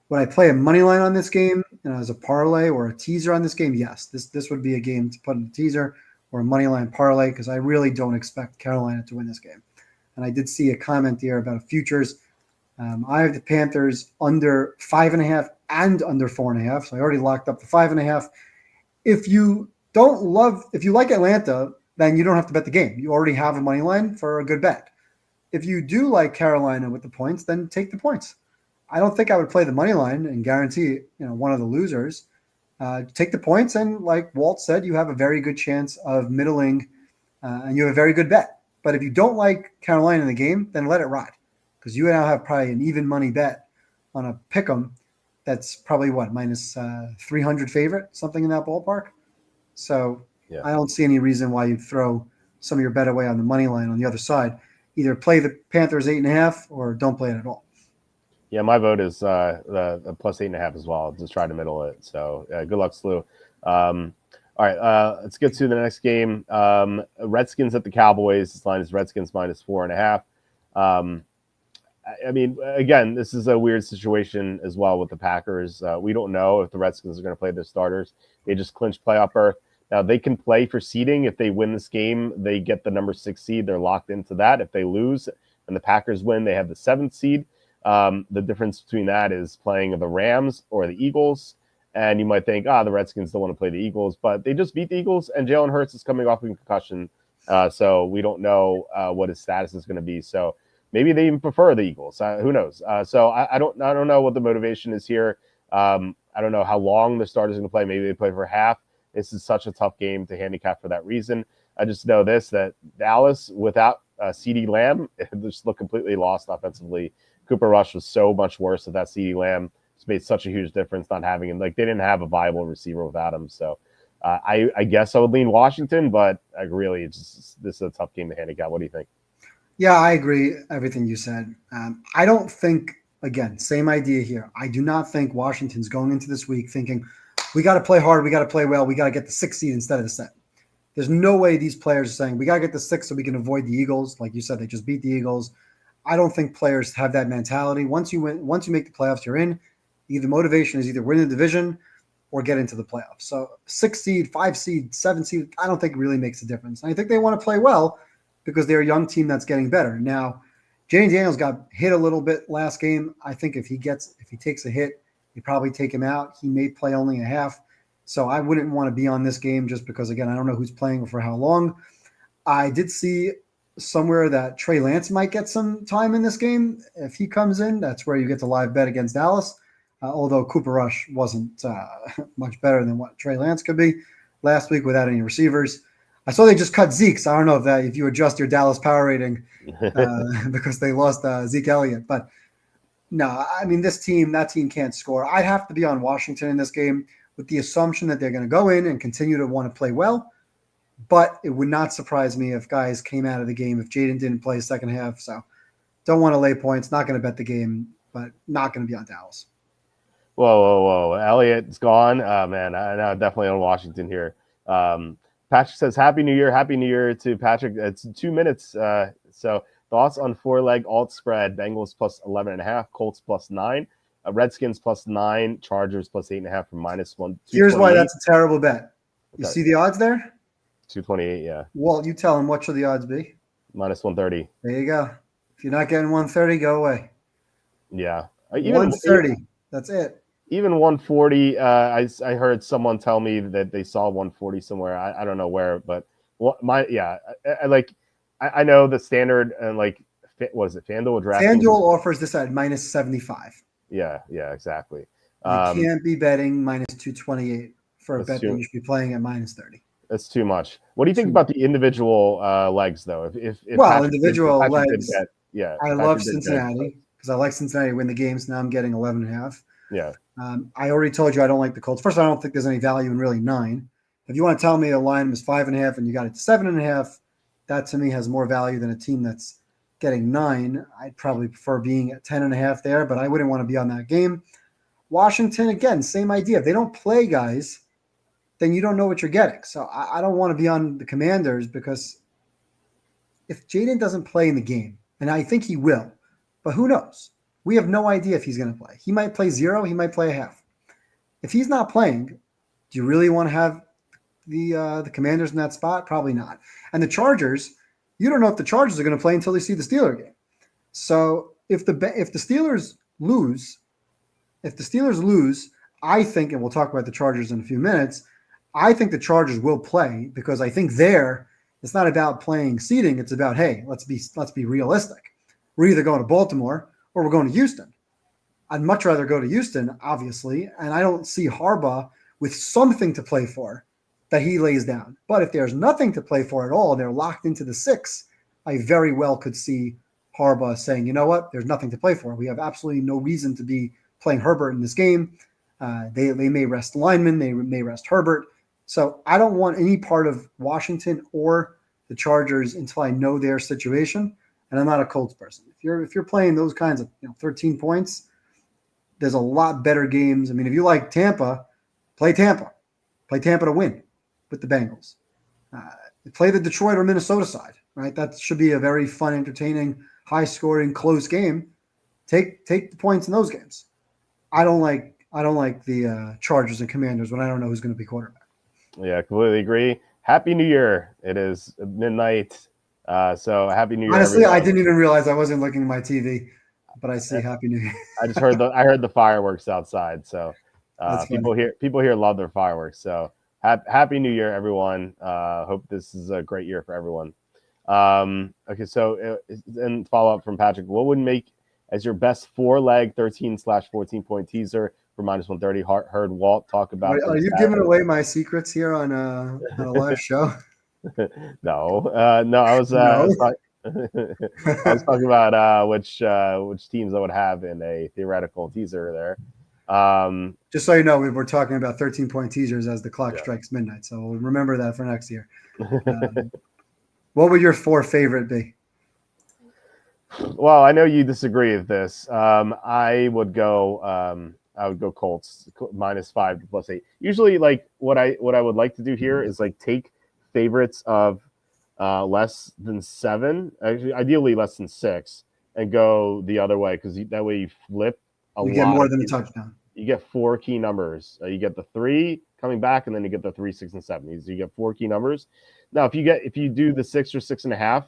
would I play a money line on this game, as a parlay or a teaser on this game? Yes, this would be a game to put in a teaser or a money line parlay because I really don't expect Carolina to win this game. And I did see a comment here about futures. I have the Panthers under 5.5 and under 4.5. So I already locked up the 5.5. If you like Atlanta, then you don't have to bet the game. You already have a money line for a good bet. If you do like Carolina with the points, then take the points. I don't think I would play the money line and guarantee, one of the losers. Take the points, and like Walt said, you have a very good chance of middling, and you have a very good bet. But if you don't like Carolina in the game, then let it ride, because you now have probably an even money bet on a pick'em that's probably minus 300 favorite, something in that ballpark. So yeah. I don't see any reason why you'd throw some of your bet away on the money line on the other side. Either play the Panthers 8.5 or don't play it at all. Yeah, my vote is the plus 8.5 as well. Just try to middle it. So good luck, Slew. All right, let's get to the next game. Redskins at the Cowboys. This line is Redskins minus 4.5. I mean, again, this is a weird situation as well with the Packers. We don't know if the Redskins are going to play their starters. They just clinched playoff berth. Now, they can play for seeding. If they win this game, they get the number 6 seed. They're locked into that. If they lose and the Packers win, they have the 7th seed. The difference between that is playing the Rams or the Eagles. And you might think, the Redskins don't want to play the Eagles, but they just beat the Eagles, and Jalen Hurts is coming off a concussion. So we don't know what his status is going to be. So maybe they even prefer the Eagles. Who knows? So I don't know what the motivation is here. I don't know how long the starters are going to play. Maybe they play for half. This is such a tough game to handicap for that reason. I just know that Dallas without CeeDee Lamb just looked completely lost offensively. Cooper Rush was so much worse with that CeeDee Lamb. It's made such a huge difference not having him. Like, they didn't have a viable receiver without him. So I guess I would lean Washington, but this is a tough game to handicap. What do you think? Yeah, I agree everything you said. I don't think, again, same idea here. I do not think Washington's going into this week thinking, we got to play hard, we got to play well, we got to get the 6th seed instead of the 7th. There's no way these players are saying, we got to get the 6th so we can avoid the Eagles. Like you said, they just beat the Eagles. I don't think players have that mentality. Once you make the playoffs, you're in. The motivation is either win the division or get into the playoffs. So 6th seed, 5th seed, 7th seed, I don't think really makes a difference. And I think they want to play well because they're a young team that's getting better. Now, Jane Daniels got hit a little bit last game. I think if he takes a hit, you probably take him out. He may play only a half. So I wouldn't want to be on this game just because, again, I don't know who's playing for how long. I did see somewhere that Trey Lance might get some time in this game. If he comes in, that's where you get the live bet against Dallas. Although Cooper Rush wasn't much better than what Trey Lance could be last week without any receivers. I saw they just cut Zeke, so I don't know if you adjust your Dallas power rating because they lost Zeke Elliott. But no, I mean, that team can't score. I'd have to be on Washington in this game with the assumption that they're going to go in and continue to want to play well. But it would not surprise me if guys came out of the game if Jaden didn't play second half. So don't want to lay points, not going to bet the game, but not going to be on Dallas. Whoa. Elliott's gone. Man, I'm definitely on Washington here. Patrick says, Happy New Year to Patrick. It's 2 minutes. So thoughts on 4-leg alt spread, Bengals plus 11.5, Colts plus 9, Redskins plus 9, Chargers plus 8.5 for minus 1. Here's why that's a terrible bet. You see the odds there? 228, yeah. Walt, you tell him, what should the odds be? Minus 130. There you go. If you're not getting 130, go away. Yeah. 130. That's it. Even 140, I heard someone tell me that they saw 140 somewhere. I don't know where, but I know the standard and was it FanDuel draft? FanDuel offers this at minus 75. Yeah, exactly. You can't be betting minus 228 for a bet that you should be playing at minus 30. That's too much. What do you think about the individual legs, though? If individual legs. I love Cincinnati because I like Cincinnati to win the game. So now I'm getting 11.5. Yeah. I already told you I don't like the Colts. First, I don't think there's any value in really 9. If you want to tell me a line was 5.5 and you got it to 7.5, that to me has more value than a team that's getting 9. I'd probably prefer being at 10.5 there, but I wouldn't want to be on that game. Washington, again, same idea. If they don't play guys, then you don't know what you're getting. So I don't want to be on the Commanders because if Jaden doesn't play in the game, and I think he will, but who knows? We have no idea if he's going to play. He might play 0. He might play a half. If he's not playing, do you really want to have the Commanders in that spot? Probably not. And the Chargers, you don't know if the Chargers are going to play until they see the Steelers game. So if the Steelers lose, I think, and we'll talk about the Chargers in a few minutes, I think the Chargers will play because I think it's not about playing seeding. It's about, hey, let's be realistic. We're either going to Baltimore or we're going to Houston. I'd much rather go to Houston, obviously, and I don't see Harbaugh with something to play for that he lays down. But if there's nothing to play for at all, they're locked into the 6, I very well could see Harbaugh saying, you know what, there's nothing to play for. We have absolutely no reason to be playing Herbert in this game. They may rest linemen, they may rest Herbert. So I don't want any part of Washington or the Chargers until I know their situation. And I'm not a Colts person. If you're playing those kinds of 13 points, there's a lot better games. I mean, if you like Tampa, play Tampa. Play Tampa to win with the Bengals. Play the Detroit or Minnesota side, right? That should be a very fun, entertaining, high-scoring, close game. Take the points in those games. I don't like the Chargers and Commanders when I don't know who's going to be quarterback. Yeah, completely agree. Happy New Year. It is midnight. So happy New Year. Honestly, everyone. I didn't even realize I wasn't looking at my TV, but I see Happy New Year. I just heard the fireworks outside. So That's people here love their fireworks. So happy New Year, everyone. Hope this is a great year for everyone. Okay, so and follow up from Patrick. What would make as your best 4-leg 13/14 point teaser for -130? Heard Walt talk about. Are you giving away my secrets here on a live show? No. I was talking about which teams I would have in a theoretical teaser there. Just so you know, we're talking about 13-point teasers as the clock strikes midnight. So we'll remember that for next year. What would your 4 favorite be? Well, I know you disagree with this. I would go Colts -5 to +8. Usually, like what I would like to do here is like take favorites of less than 7, actually, ideally less than 6, and go the other way because that way you flip You get more than a touchdown. You get 4 key numbers. You get the 3 coming back, and then you get the 3, 6, and 7. So you get 4 key numbers. Now, if you do the 6 or 6.5,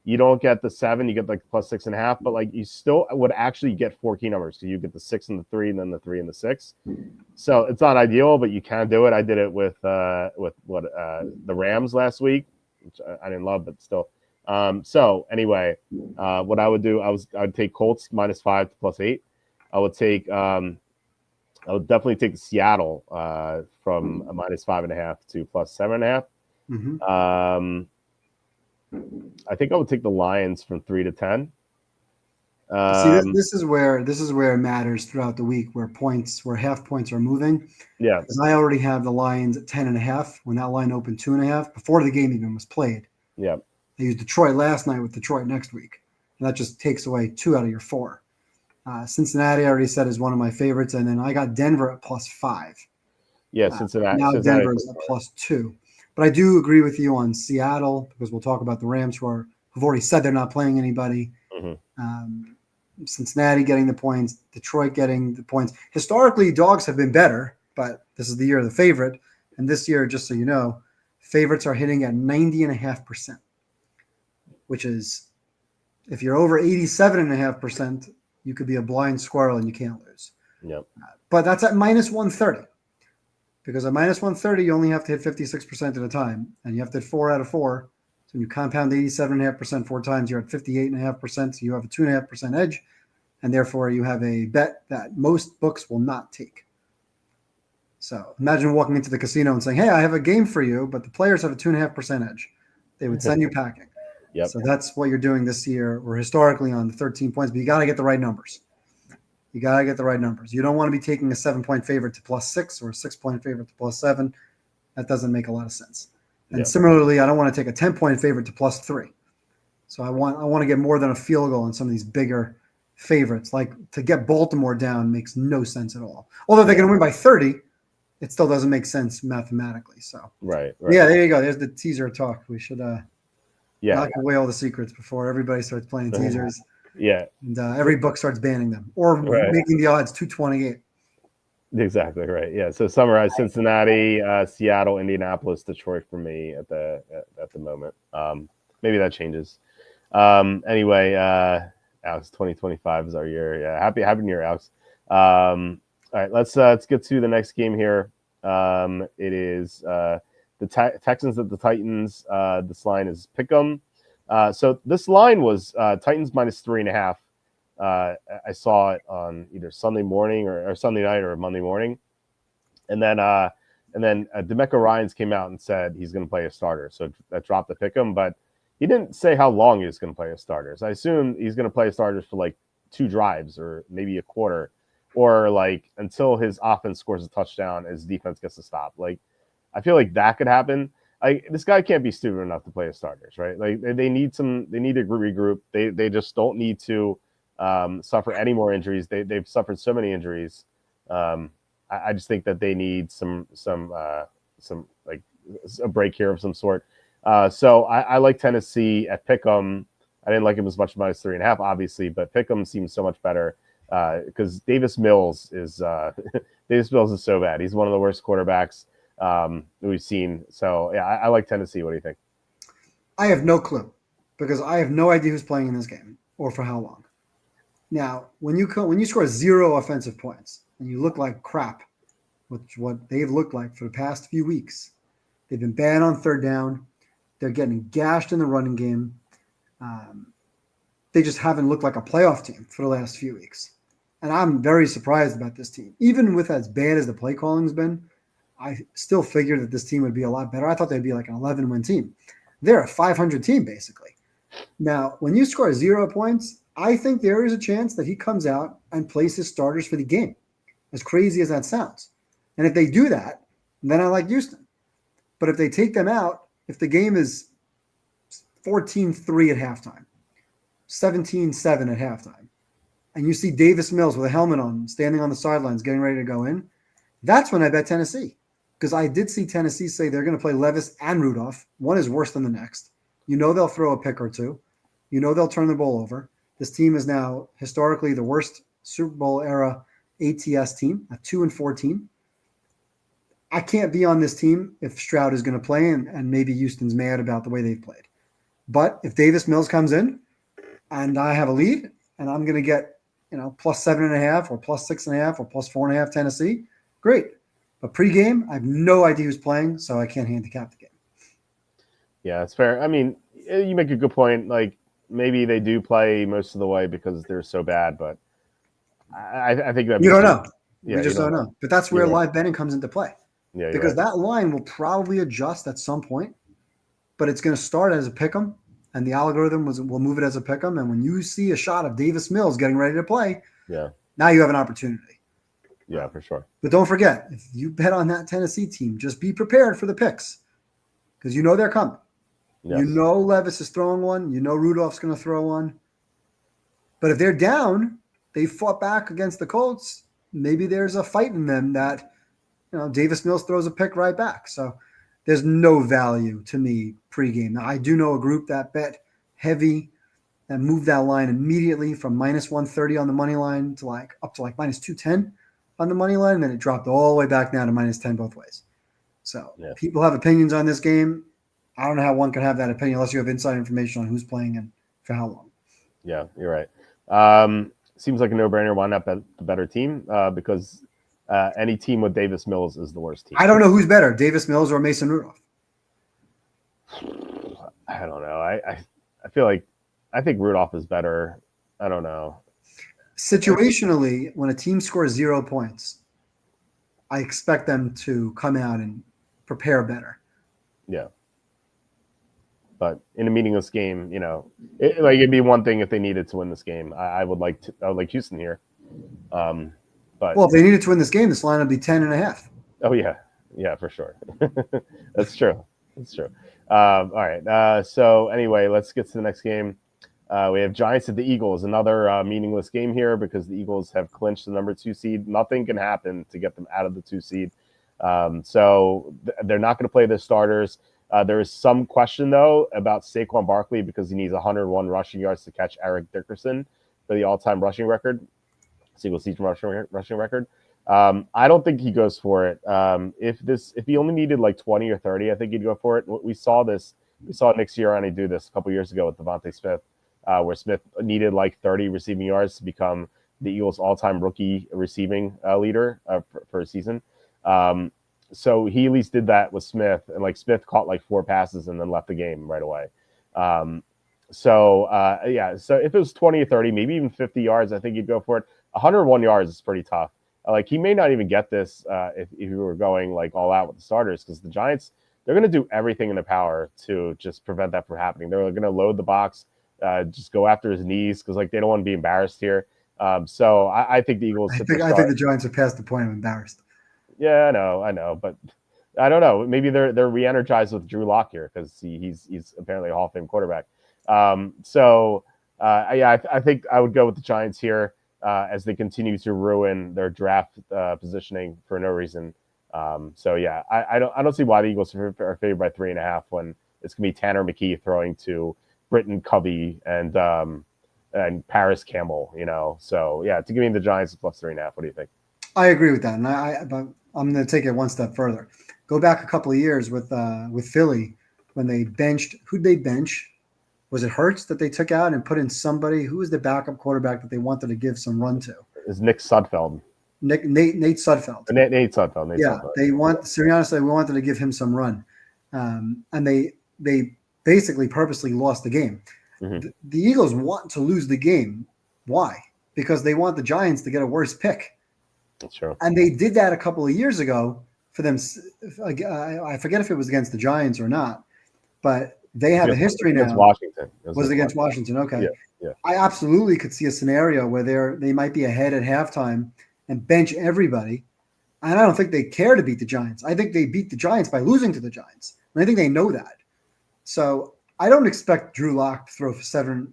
you don't get the 7. You get like +6.5, but like you still would actually get 4 key numbers. So you get the 6 and the 3, and then the 3 and the 6. So it's not ideal, but you can do it. I did it with the Rams last week, which I didn't love, but still. So anyway, what I would do, I would take Colts -5 to +8. I would definitely take Seattle from a -5.5 to +7.5. Mm-hmm. I think I would take the Lions from 3 to 10. See, this is where it matters throughout the week, where half points are moving. Yeah, because I already have the Lions at 10.5 when that line opened 2.5 before the game even was played. Yeah, they used Detroit last night with Detroit next week, and that just takes away 2 out of your 4. Cincinnati, I already said, is one of my favorites, and then I got Denver at +5. Yeah, Cincinnati. Now Denver is at +2. But I do agree with you on Seattle because we'll talk about the Rams who've already said they're not playing anybody. Mm-hmm. Cincinnati getting the points, Detroit getting the points. Historically, dogs have been better, but this is the year of the favorite. And this year, just so you know, favorites are hitting at 90.5%, which is, if you're over 87.5%, you could be a blind squirrel and you can't lose. Yep. But that's at -130. Because at -130, you only have to hit 56% of the time, and you have to hit 4 out of 4. So when you compound 87.5% 4 times, you're at 58.5%. So you have a 2.5% edge, and therefore you have a bet that most books will not take. So imagine walking into the casino and saying, "Hey, I have a game for you," but the players have a 2.5% edge. They would send you packing. Yep. So that's what you're doing this year. We're historically on the 13 points, but you got to get the right numbers. You got to get the right numbers. You don't want to be taking a 7-point favorite to +6 or a 6-point favorite to +7. That doesn't make a lot of sense. And similarly, I don't want to take a 10-point favorite to +3. So I want to get more than a field goal in some of these bigger favorites. Like to get Baltimore down makes no sense at all. Although they're going to win by 30, it still doesn't make sense mathematically. So Right. yeah, there you go. There's the teaser talk. We should knock Yeah. away all the secrets before everybody starts playing teasers. Yeah. And every book starts banning them or making the odds 228. Exactly right. Yeah. So summarize: Cincinnati, Seattle, Indianapolis, Detroit for me at the moment. Maybe that changes. Anyway, Alex, 2025 is our year. Yeah. Happy New Year, Alex. All right. Let's get to the next game here. It is the Texans at the Titans. This line is pick'em. So this line was Titans -3.5. I saw it on either Sunday morning or Sunday night or Monday morning, and then DeMeco Ryans came out and said he's going to play a starter, so that dropped the pick'em. But he didn't say how long he was going to play a starter. So I assume he's going to play a starter for like 2 drives or maybe a quarter, or like until his offense scores a touchdown, his defense gets to stop. Like I feel like that could happen. This guy can't be stupid enough to play as starters, right? Like they need to regroup. They just don't need to suffer any more injuries. They've suffered so many injuries. I just think that they need some like a break here of some sort. So I like Tennessee at pick'em. I didn't like him as much as -3.5, obviously, but pick'em seems so much better because Davis Mills is so bad. He's one of the worst quarterbacks we've seen. So yeah, I like Tennessee. What do you think? I have no clue because I have no idea who's playing in this game or for how long. Now, when you score 0 offensive points and you look like crap, which what they've looked like for the past few weeks, they've been bad on third down. They're getting gashed in the running game. They just haven't looked like a playoff team for the last few weeks. And I'm very surprised about this team. Even with as bad as the play calling's been, I still figured that this team would be a lot better. I thought they'd be like an 11-win team. They're a 500 team, basically. Now, when you score 0 points, I think there is a chance that he comes out and plays his starters for the game, as crazy as that sounds. And if they do that, then I like Houston. But if they take them out, if the game is 14-3 at halftime, 17-7 at halftime, and you see Davis Mills with a helmet on, standing on the sidelines, getting ready to go in, that's when I bet Tennessee. Because I did see Tennessee say they're going to play Levis and Rudolph. One is worse than the next. You know they'll throw a pick or two. You know they'll turn the ball over. This team is now historically the worst Super Bowl era ATS team, a 2-14. I can't be on this team if Stroud is going to play and maybe Houston's mad about the way they've played. But if Davis Mills comes in and I have a lead and I'm going to get, +7.5 or +6.5 or +4.5 Tennessee, great. But pregame, I have no idea who's playing, so I can't handicap the game. Yeah, that's fair. I mean, you make a good point. Like, maybe they do play most of the way because they're so bad, but I think that you don't know. Yeah, we just don't know. But that's where live betting comes into play. Yeah, because that line will probably adjust at some point, but it's going to start as a pick'em, and the algorithm will move it as a pick'em. And when you see a shot of Davis Mills getting ready to play, now you have an opportunity. Yeah, for sure. But don't forget, if you bet on that Tennessee team, just be prepared for the picks because you know they're coming. Yes. You know Levis is throwing one. You know Rudolph's going to throw one. But if they're down, they fought back against the Colts. Maybe there's a fight in them that, Davis Mills throws a pick right back. So there's no value to me pregame. Now, I do know a group that bet heavy and moved that line immediately from -130 on the money line to up to -210 on the money line. And then it dropped all the way back down to -10 both ways. So people have opinions on this game. I don't know how one can have that opinion unless you have inside information on who's playing and for how long. Yeah, you're right. Seems like a no-brainer. Why not bet the better team? Because any team with Davis Mills is the worst team. I don't know who's better, Davis Mills or Mason Rudolph. I don't know. I feel like I think Rudolph is better. I don't know. Situationally, when a team scores 0 points, I expect them to come out and prepare better. Yeah. But in a meaningless game, it'd be one thing if they needed to win this game. I would like Houston here. But if they needed to win this game, this line would be 10.5. Oh yeah, for sure. That's true. All right. So anyway, let's get to the next game. We have Giants at the Eagles, another meaningless game here because the Eagles have clinched the number 2 seed. Nothing can happen to get them out of the 2 seed. So they're not going to play their starters. There is some question, though, about Saquon Barkley because he needs 101 rushing yards to catch Eric Dickerson for the all-time rushing record, single-season rushing record. I don't think he goes for it. If he only needed like 20 or 30, I think he'd go for it. We saw Nick Sirianni do this a couple years ago with Devontae Smith, where Smith needed like 30 receiving yards to become the Eagles' all-time rookie receiving leader for a season. So he at least did that with Smith, and like Smith caught like 4 passes and then left the game right away. So if it was 20 or 30, maybe even 50 yards, I think he'd go for it. 101 yards is pretty tough. Like he may not even get this if you were going like all out with the starters, because the Giants, they're going to do everything in their power to just prevent that from happening. They're going to load the box, just go after his knees because like they don't want to be embarrassed here. So I think the Eagles. I think the Giants are past the point of embarrassed. Yeah, I know, but I don't know. Maybe they're re-energized with Drew Lock here because he's apparently a Hall of Fame quarterback. I think I would go with the Giants here as they continue to ruin their draft positioning for no reason. I don't see why the Eagles are favored by 3.5 when it's gonna be Tanner McKee throwing to Britton Covey and Paris Campbell. To give me the Giants plus 3.5. What do you think? I agree with that, and but I'm going to take it one step further. Go back a couple of years with Philly when they benched. Who'd they bench? Was it Hurts that they took out and put in somebody? Who was the backup quarterback that they wanted to give some run to? It was Nick Sudfeld. Nate Sudfeld. Nate Sudfeld. Sirianni said we wanted to give him some run, and they basically purposely lost the game. Mm-hmm. The Eagles want to lose the game. Why? Because they want the Giants to get a worse pick. That's true. And they did that a couple of years ago for them. I forget if it was against the Giants or not, but they have a history now. Washington. Was it against Washington? Okay. Yeah. I absolutely could see a scenario where they might be ahead at halftime and bench everybody. And I don't think they care to beat the Giants. I think they beat the Giants by losing to the Giants. And I think they know that. So I don't expect Drew Lock to throw for 7,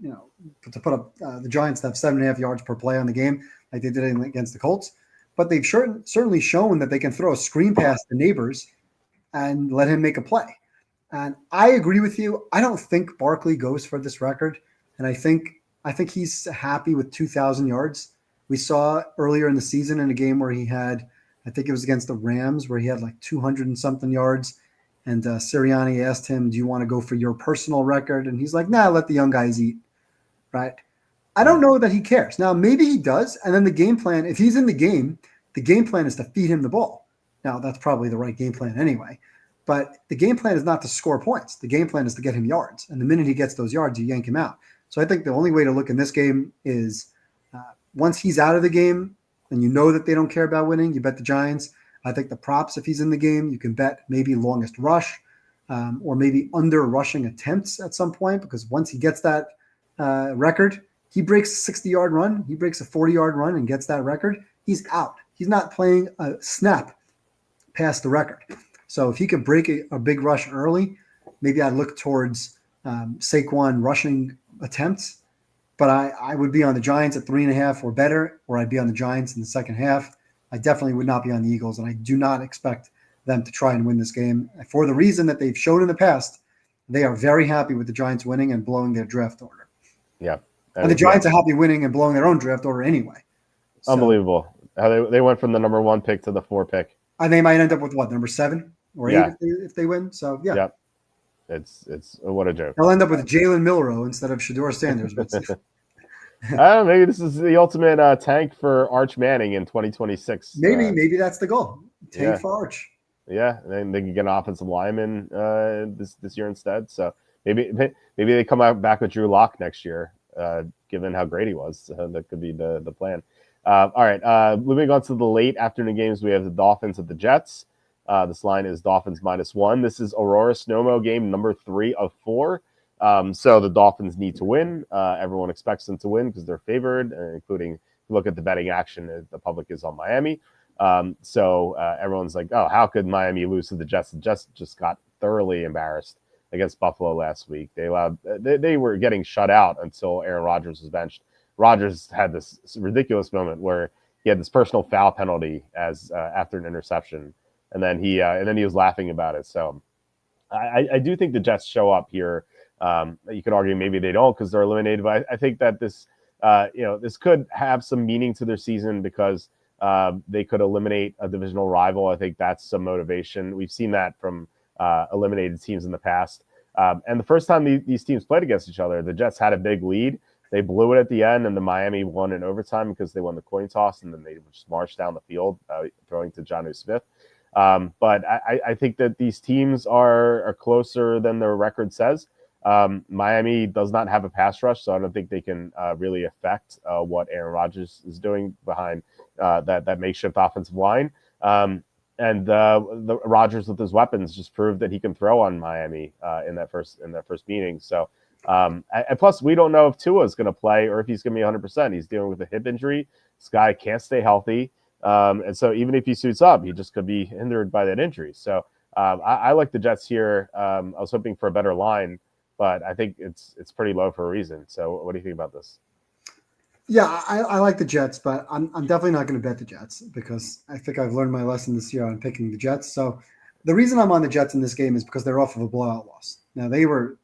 to put up the Giants to have 7.5 yards per play on the game like they did against the Colts. But they've certainly shown that they can throw a screen pass to Neighbors and let him make a play. And I agree with you. I don't think Barkley goes for this record. And I think he's happy with 2,000 yards. We saw earlier in the season in a game where he had, I think it was against the Rams, where he had like 200 and something yards. And Sirianni asked him, do you want to go for your personal record? And he's like, nah, let the young guys eat. Right? I don't know that he cares. Now, maybe he does. And then the game plan, if he's in the game plan is to feed him the ball. Now, that's probably the right game plan anyway. But the game plan is not to score points. The game plan is to get him yards. And the minute he gets those yards, you yank him out. So I think the only way to look in this game is once he's out of the game and you know that they don't care about winning, you bet the Giants. I think the props, if he's in the game, you can bet maybe longest rush or maybe under rushing attempts at some point, because once he gets that record, he breaks a 60-yard run, he breaks a 40-yard run and gets that record, he's out. He's not playing a snap past the record. So if he could break a big rush early, maybe I'd look towards Saquon rushing attempts. But I would be on the Giants at 3.5 or better, or I'd be on the Giants in the second half. I definitely would not be on the Eagles, and I do not expect them to try and win this game. For the reason that they've shown in the past, they are very happy with the Giants winning and blowing their draft order. Yeah. And the Giants are happy winning and blowing their own draft order anyway. So, unbelievable. How they went from the number 1 pick to the 4 pick. And they might end up with what, number 7 or 8 if they win? So, yeah. Yep. It's what a joke. They'll end up with Jalen Milroe instead of Shedeur Sanders. Maybe this is the ultimate tank for Arch Manning in 2026. Maybe that's the goal. Tank for Arch. Yeah, and then they can get an offensive lineman this year instead. So maybe they come out back with Drew Lock next year, given how great he was. That could be the plan. All right, moving on to the late afternoon games, we have the Dolphins at the Jets. This line is Dolphins -1. This is Aurora Snowmo game number 3 of 4. So the Dolphins need to win. Everyone expects them to win because they're favored, including if you look at the betting action, the public is on Miami. So everyone's like, oh, how could Miami lose to the Jets? The Jets just got thoroughly embarrassed against Buffalo last week. They were getting shut out until Aaron Rodgers was benched. Rodgers had this ridiculous moment where he had this personal foul penalty as after an interception, and then he was laughing about it. So I do think the Jets show up here. You could argue maybe they don't because they're eliminated, but I think that this could have some meaning to their season because they could eliminate a divisional rival. I think that's some motivation. We've seen that from eliminated teams in the past. And the first time these teams played against each other, the Jets had a big lead. They blew it at the end, and the Miami won in overtime because they won the coin toss, and then they just marched down the field, throwing to Jonnu Smith. But I think that these teams are closer than their record says. Miami does not have a pass rush, so I don't think they can really affect what Aaron Rodgers is doing behind that makeshift offensive line. And the Rodgers with his weapons just proved that he can throw on Miami in that first meeting. So, and plus we don't know if Tua is going to play or if he's going to be 100%. He's dealing with a hip injury. This guy can't stay healthy, and so even if he suits up, he just could be hindered by that injury. So I like the Jets here. I was hoping for a better line, but I think it's pretty low for a reason. So what do you think about this? Yeah, I like the Jets, but I'm definitely not going to bet the Jets because I think I've learned my lesson this year on picking the Jets. So the reason I'm on the Jets in this game is because they're off of a blowout loss. Now they were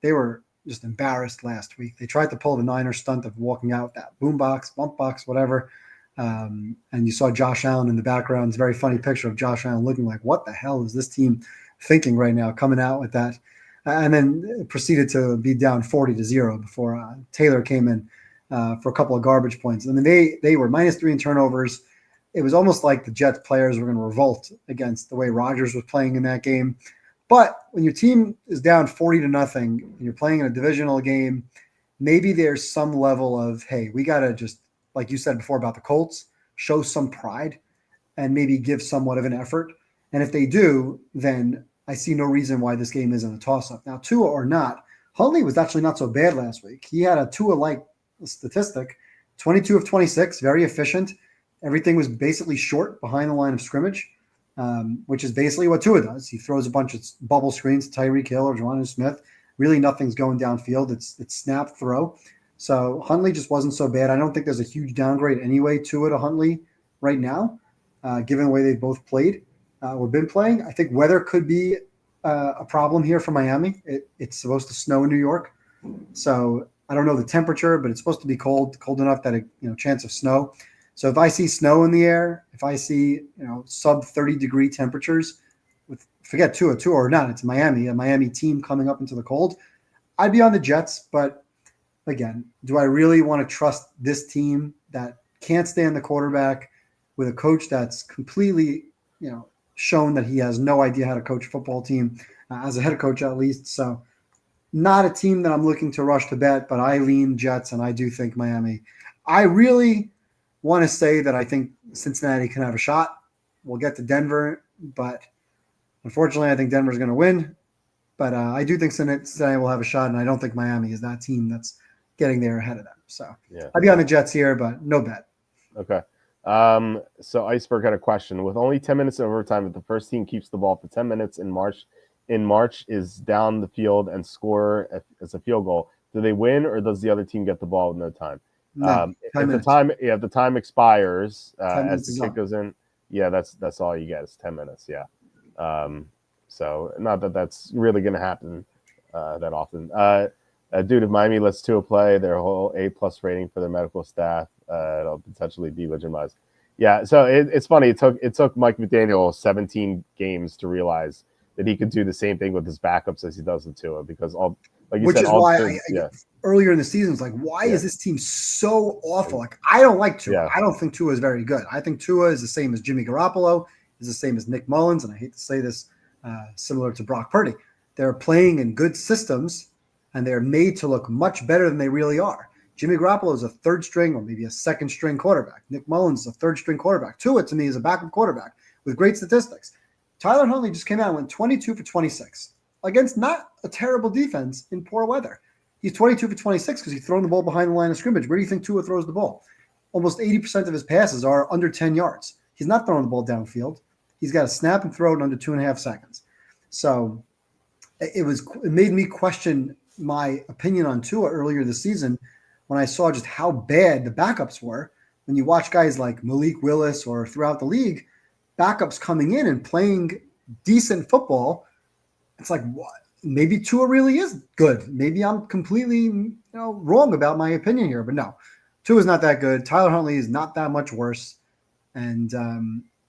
just embarrassed last week. They tried to pull the Niners stunt of walking out that boombox, bump box, whatever. And you saw Josh Allen in the background. It's a very funny picture of Josh Allen looking like, what the hell is this team thinking right now, coming out with that? And then proceeded to be down 40-0 before Taylor came in for a couple of garbage points. I mean, they were -3 in turnovers. It was almost like the Jets players were going to revolt against the way Rodgers was playing in that game. But when your team is down 40-0 and you're playing in a divisional game, maybe there's some level of, hey, we got to just, like you said before about the Colts, show some pride and maybe give somewhat of an effort. And if they do, then I see no reason why this game isn't a toss-up. Now, Tua or not, Huntley was actually not so bad last week. He had a Tua-like statistic, 22 of 26, very efficient. Everything was basically short behind the line of scrimmage, which is basically what Tua does. He throws a bunch of bubble screens to Tyreek Hill or Jonnu Smith. Really nothing's going downfield. It's snap throw. So Huntley just wasn't so bad. I don't think there's a huge downgrade anyway Tua to Huntley right now, given the way they've both played or been playing. I think weather could be a problem here for Miami. It's supposed to snow in New York. So I don't know the temperature, but it's supposed to be cold enough that chance of snow. So if I see snow in the air, if I see sub 30-degree temperatures, forget Tua or not, it's Miami, a Miami team coming up into the cold, I'd be on the Jets. But again, do I really want to trust this team that can't stand the quarterback with a coach that's completely shown that he has no idea how to coach a football team as a head coach at least? So not a team that I'm looking to rush to bet, but I lean Jets, and I do think Miami. I really want to say that I think Cincinnati can have a shot. We'll get to Denver, but unfortunately, I think Denver's going to win. But I do think Cincinnati will have a shot, and I don't think Miami is that team that's getting there ahead of them. So yeah. I'd be on the Jets here, but no bet. Okay. So Iceberg had a question. With only 10 minutes of overtime, if the first team keeps the ball for 10 minutes in March is down the field and score as a field goal, do they win or does the other team get the ball with no time? No, if the time expires as the kick goes in, that's all you get is 10 minutes. Yeah. So not that that's really going to happen that often. Dude, if Miami lets Tua play, their whole A+ rating for their medical staff, it'll potentially be legitimized. Yeah. So it's funny. It took Mike McDaniel 17 games to realize that he could do the same thing with his backups as he does with Tua, because earlier in the season, it's like, why is this team so awful? Like, I don't like Tua. Yeah. I don't think Tua is very good. I think Tua is the same as Jimmy Garoppolo, is the same as Nick Mullins, and I hate to say this, similar to Brock Purdy. They're playing in good systems, and they're made to look much better than they really are. Jimmy Garoppolo is a third-string or maybe a second-string quarterback. Nick Mullins is a third-string quarterback. Tua, to me, is a backup quarterback with great statistics. Tyler Huntley just came out and went 22 for 26 against not a terrible defense in poor weather. He's 22 for 26 because he's throwing the ball behind the line of scrimmage. Where do you think Tua throws the ball? Almost 80% of his passes are under 10 yards. He's not throwing the ball downfield. He's got to snap and throw it in under 2.5 seconds. So it made me question my opinion on Tua earlier this season when I saw just how bad the backups were. When you watch guys like Malik Willis or throughout the league, backups coming in and playing decent football, it's like, what? Maybe Tua really is good. Maybe I'm completely wrong about my opinion here, but no, Tua's not that good. Tyler Huntley is not that much worse, and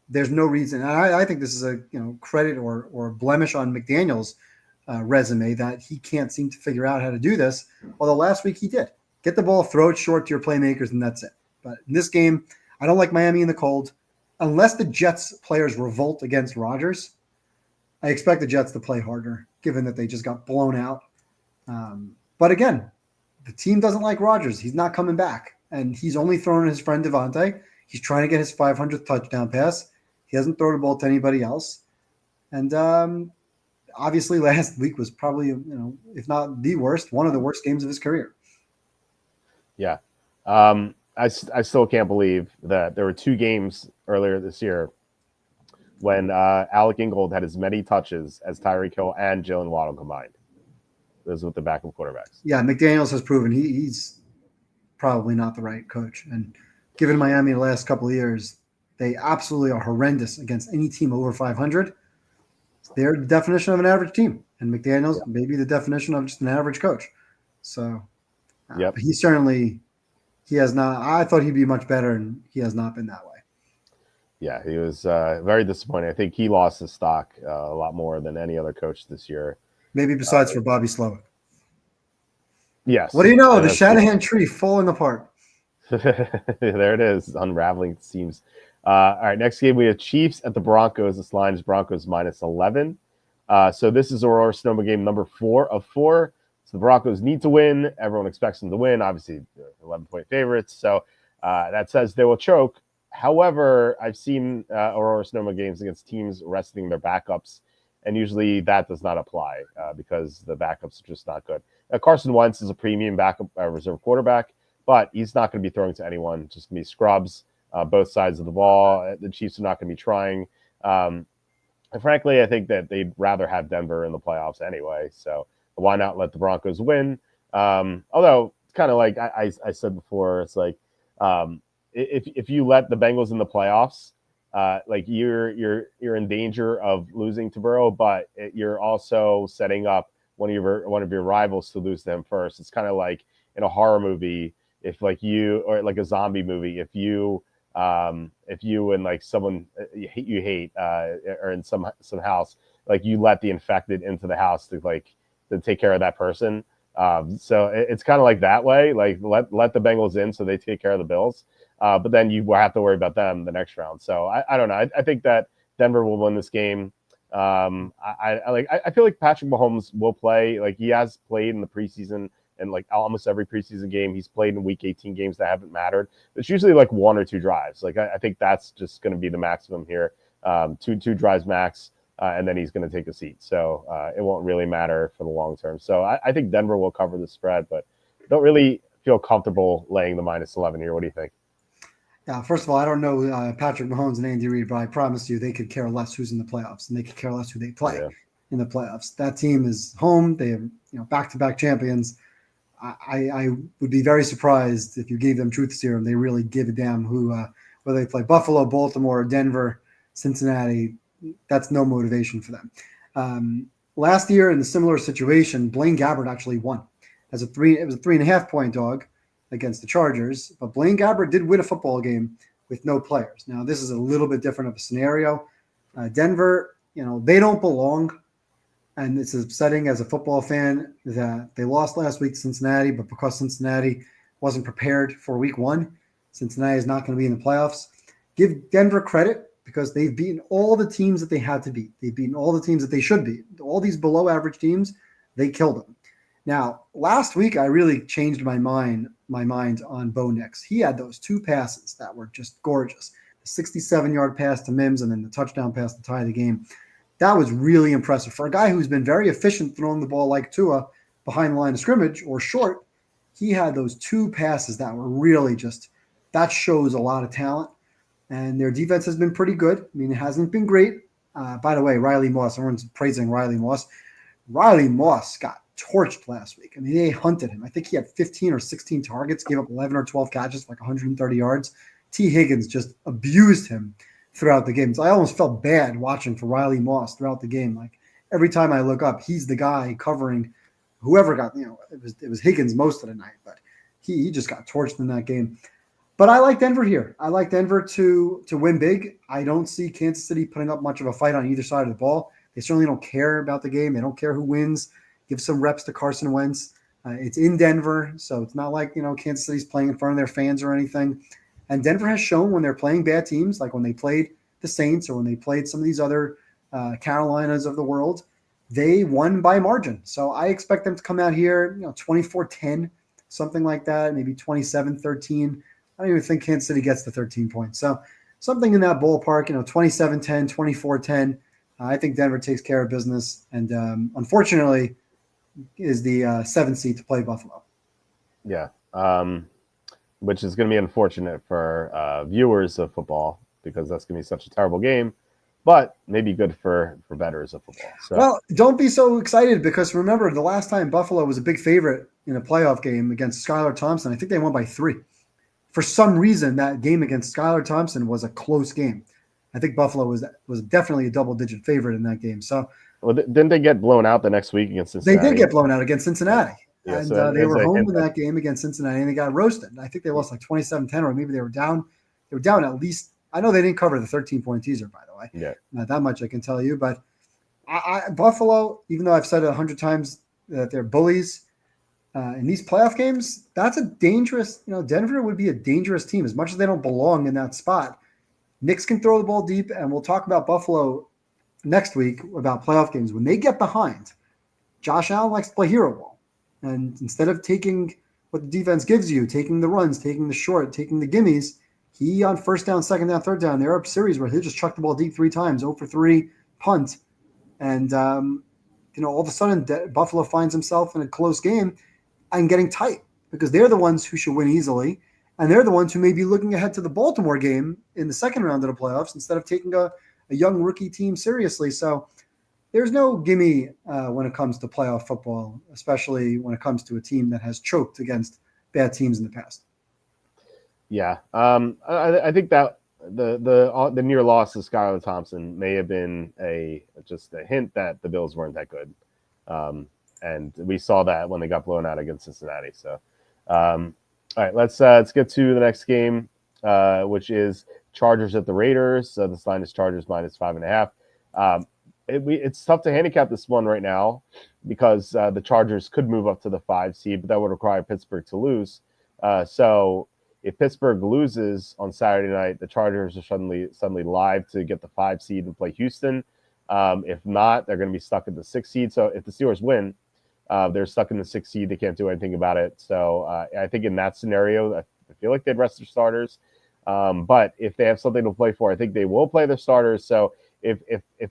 there's no reason. And I think this is a credit or blemish on McDaniel's resume that he can't seem to figure out how to do this. Although last week he did. Get the ball, throw it short to your playmakers, and that's it. But in this game, I don't like Miami in the cold. Unless the Jets players revolt against Rodgers, I expect the Jets to play harder, given that they just got blown out. But again, the team doesn't like Rodgers. He's not coming back. And he's only throwing his friend Devontae. He's trying to get his 500th touchdown pass. He hasn't thrown the ball to anybody else. And obviously last week was probably, if not the worst, one of the worst games of his career. Yeah. I still can't believe that there were 2 games earlier this year when Alec Ingold had as many touches as Tyreek Hill and Jalen Waddle combined. Those with the backup quarterbacks. Yeah, McDaniels has proven he's probably not the right coach. And given Miami the last couple of years, they absolutely are horrendous against any team over 500. They're the definition of an average team. And McDaniels maybe the definition of just an average coach. So he has not. I thought he'd be much better, and he has not been that way. Yeah, he was very disappointing. I think he lost his stock a lot more than any other coach this year. Maybe besides for Bobby Slowick. Yes. What do you know? The Shanahan tree falling apart. There it is, unraveling, it seems. All right, next game we have Chiefs at the Broncos. This line is Broncos -11. So this is Aurora Sonoma game number 4 of 4. So the Broncos need to win. Everyone expects them to win. Obviously, 11-point favorites. So that says they will choke. However, I've seen Aurora Sonoma games against teams resting their backups, and usually that does not apply because the backups are just not good. Now, Carson Wentz is a premium backup reserve quarterback, but he's not going to be throwing to anyone. Just going to be scrubs, both sides of the ball. The Chiefs are not going to be trying. And frankly, I think that they'd rather have Denver in the playoffs anyway. So why not let the Broncos win? Although it's kind of like I said before, it's like if you let the Bengals in the playoffs, like you're in danger of losing to Burrow, but you're also setting up one of your rivals to lose to him first. It's kind of like in a horror movie, if like you or like a zombie movie, if you and like someone you hate or in some house, like you let the infected into the house to take care of that person. So it's kind of like that way. Like let the Bengals in so they take care of the Bills. But then you will have to worry about them the next round. So I don't know. I think that Denver will win this game. I feel like Patrick Mahomes will play. Like he has played in the preseason and like almost every preseason game he's played in Week 18 games that haven't mattered. It's usually like 1 or 2 drives. Like I think that's just going to be the maximum here. Two drives max, and then he's going to take a seat. So it won't really matter for the long term. So I think Denver will cover the spread, but don't really feel comfortable laying the -11 here. What do you think? Yeah, first of all, I don't know Patrick Mahomes and Andy Reid, but I promise you they could care less who's in the playoffs, and they could care less who they play in the playoffs. That team is home. They have back-to-back champions. I would be very surprised if you gave them truth serum. They really give a damn whether they play Buffalo, Baltimore, Denver, Cincinnati. That's no motivation for them. Last year in a similar situation, Blaine Gabbert actually won. It was a 3.5-point dog against the Chargers, but Blaine Gabbert did win a football game with no players. Now, this is a little bit different of a scenario. Denver, they don't belong, and it's upsetting as a football fan that they lost last week to Cincinnati, but because Cincinnati wasn't prepared for week 1, Cincinnati is not going to be in the playoffs. Give Denver credit because they've beaten all the teams that they had to beat. They've beaten all the teams that they should beat. All these below average teams, they killed them. Now, last week, I really changed my mind on Bo Nix. He had those 2 passes that were just gorgeous. The 67-yard pass to Mims and then the touchdown pass to tie the game. That was really impressive. For a guy who's been very efficient throwing the ball like Tua, behind the line of scrimmage or short, he had those 2 passes that were really just, that shows a lot of talent. And their defense has been pretty good. I mean, it hasn't been great. By the way, Riley Moss, everyone's praising Riley Moss. Riley Moss got torched last week. I mean, they hunted him. I think he had 15 or 16 targets, gave up 11 or 12 catches, like 130 yards. T. Higgins just abused him throughout the game. So I almost felt bad watching for Riley Moss throughout the game. Like every time I look up, he's the guy covering whoever got, it was Higgins most of the night, but he just got torched in that game. But I like Denver here. I like Denver to win big. I don't see Kansas City putting up much of a fight on either side of the ball. They certainly don't care about the game. They don't care who wins. Give some reps to Carson Wentz. It's in Denver, so it's not like, Kansas City's playing in front of their fans or anything. And Denver has shown when they're playing bad teams, like when they played the Saints or when they played some of these other Carolinas of the world, they won by margin. So I expect them to come out here, 24-10, something like that, maybe 27-13. I don't even think Kansas City gets the 13 points. So something in that ballpark, 27-10, 24-10. I think Denver takes care of business and unfortunately is the 7th seed to play Buffalo. Yeah, which is going to be unfortunate for viewers of football because that's going to be such a terrible game, but maybe good for bettors of football. So. Well, don't be so excited because remember the last time Buffalo was a big favorite in a playoff game against Skylar Thompson, I think they won by 3. For some reason, that game against Skylar Thompson was a close game. I think Buffalo was definitely a double-digit favorite in that game. So, didn't they get blown out the next week against Cincinnati? They did get blown out against Cincinnati. Yeah, and so they were home in that game against Cincinnati, and they got roasted. I think they lost like 27-10, or maybe they were down. They were down at least. I know they didn't cover the 13-point teaser, by the way. Yeah. Not that much I can tell you. But Buffalo, even though I've said it 100 times that they're bullies, in these playoff games, that's a dangerous, Denver would be a dangerous team as much as they don't belong in that spot. Knicks can throw the ball deep, and we'll talk about Buffalo next week about playoff games. When they get behind, Josh Allen likes to play hero ball. And instead of taking what the defense gives you, taking the runs, taking the short, taking the gimmies, he on first down, second down, third down, there are series where he'll just chuck the ball deep 3 times, 0 for 3, punt. And, all of a sudden Buffalo finds himself in a close game and getting tight because they're the ones who should win easily. And they're the ones who may be looking ahead to the Baltimore game in the second round of the playoffs instead of taking a young rookie team seriously. So there's no gimme when it comes to playoff football, especially when it comes to a team that has choked against bad teams in the past. Yeah. I think that the near loss of Skylar Thompson may have been just a hint that the Bills weren't that good. And we saw that when they got blown out against Cincinnati. So, all right, let's get to the next game, which is Chargers at the Raiders. So this line is Chargers minus 5.5. It's tough to handicap this one right now because the Chargers could move up to the 5 seed, but that would require Pittsburgh to lose. So if Pittsburgh loses on Saturday night, the Chargers are suddenly live to get the 5 seed and play Houston. If not, they're going to be stuck at the 6 seed. So if the Steelers win, they're stuck in the 6 seed. They can't do anything about it. So I think in that scenario, I feel like they'd rest their starters. But if they have something to play for, I think they will play their starters. So if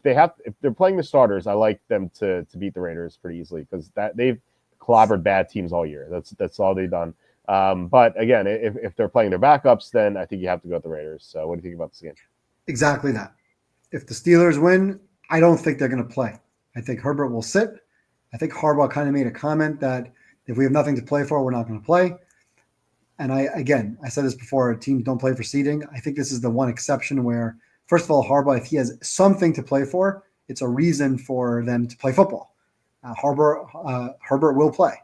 they're playing the starters, I like them to beat the Raiders pretty easily because they've clobbered bad teams all year. That's all they've done. But again, if they're playing their backups, then I think you have to go with the Raiders. So what do you think about this game? Exactly that. If the Steelers win, I don't think they're going to play. I think Herbert will sit. I think Harbaugh kind of made a comment that if we have nothing to play for, we're not going to play. And I said this before, teams don't play for seeding. I think this is the one exception where, first of all, Harbaugh, if he has something to play for, it's a reason for them to play football. Herbert will play.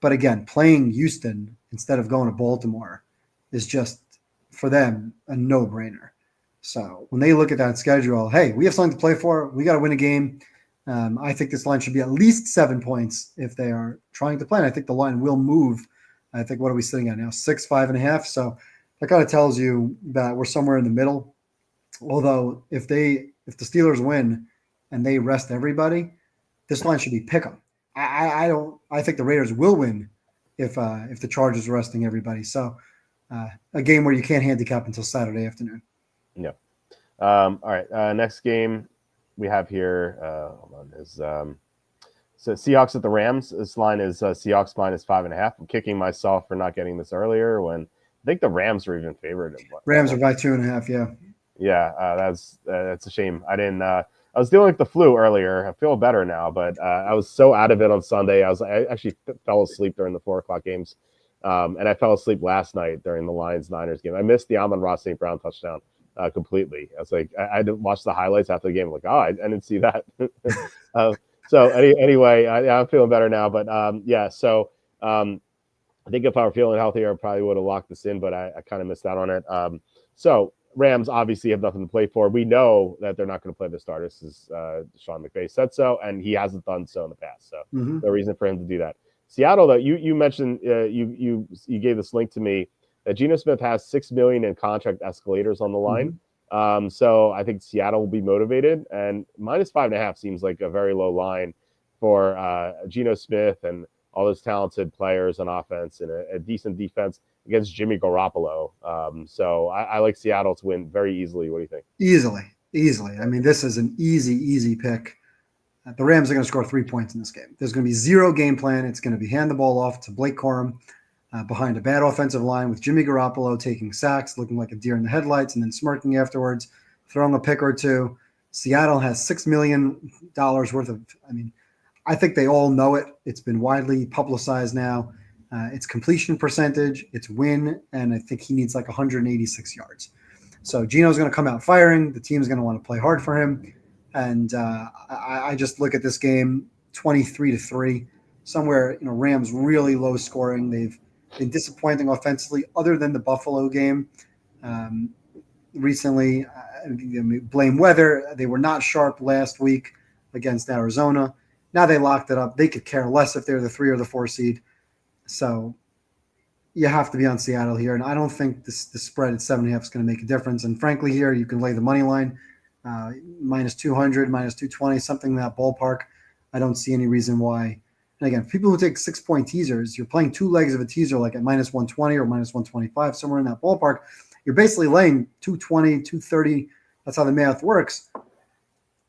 But again, playing Houston instead of going to Baltimore is just, for them, a no-brainer. So when they look at that schedule, hey, we have something to play for. We got to win a game. I think this line should be at least 7 points if they are trying to play. And I think the line will move. I think, what are we sitting at now? 6, 5.5. So that kind of tells you that we're somewhere in the middle. Although if the Steelers win and they rest everybody, this line should be pick 'em. I think the Raiders will win if the Chargers are resting everybody. So a game where you can't handicap until Saturday afternoon. Yeah. All right. Next game we have here is So Seahawks at the Rams. This line is Seahawks minus 5.5. I'm kicking myself for not getting this earlier when I think the Rams were even favored. Rams are by 2.5. Yeah. Yeah, that's a shame. I didn't. I was dealing with the flu earlier. I feel better now, but I was so out of it on Sunday. I actually fell asleep during the 4 o'clock games, and I fell asleep last night during the Lions-Niners game. I missed the Amon-Ra St. Brown touchdown completely. I was like, I had to watch the highlights after the game. I'm like, I didn't see that. So anyway, I'm feeling better now. But yeah, so I think if I were feeling healthier, I probably would have locked this in, but I kind of missed out on it. So Rams obviously have nothing to play for. We know that they're not going to play the starters, as Sean McVay said so, and he hasn't done so in the past. So no reason for him to do that. Seattle, though, you mentioned you gave this link to me that Geno Smith has $6 million in contract escalators on the line. So I think Seattle will be motivated, and minus 5.5 seems like a very low line for Geno Smith and all those talented players on offense and a decent defense against Jimmy Garoppolo. So I like Seattle to win very easily. What do you think? Easily. I mean, this is an easy pick. The Rams are going to score 3 points in this game. There's going to be zero game plan. It's going to be hand the ball off to Blake Corum behind a bad offensive line with Jimmy Garoppolo taking sacks, looking like a deer in the headlights, and then smirking afterwards, throwing a pick or two. Seattle has $6 million worth of, I think they all know it. It's been widely publicized now. It's completion percentage, it's win, and I think he needs like 186 yards. So Geno's going to come out firing. The team's going to want to play hard for him. And I just look at this game 23-3, somewhere, Rams really low scoring. They've been disappointing offensively other than the Buffalo game recently. Blame weather. They were not sharp last week against Arizona. Now they locked it up. They could care less if they're the 3 or the 4 seed. So you have to be on Seattle here. And I don't think the spread at 7.5 is going to make a difference. And frankly, here you can lay the money line, minus 200, minus 220, something in that ballpark. I don't see any reason why. And again, people who take 6-point teasers, you're playing 2 legs of a teaser like at minus 120 or minus 125, somewhere in that ballpark. You're basically laying 220, 230. That's how the math works.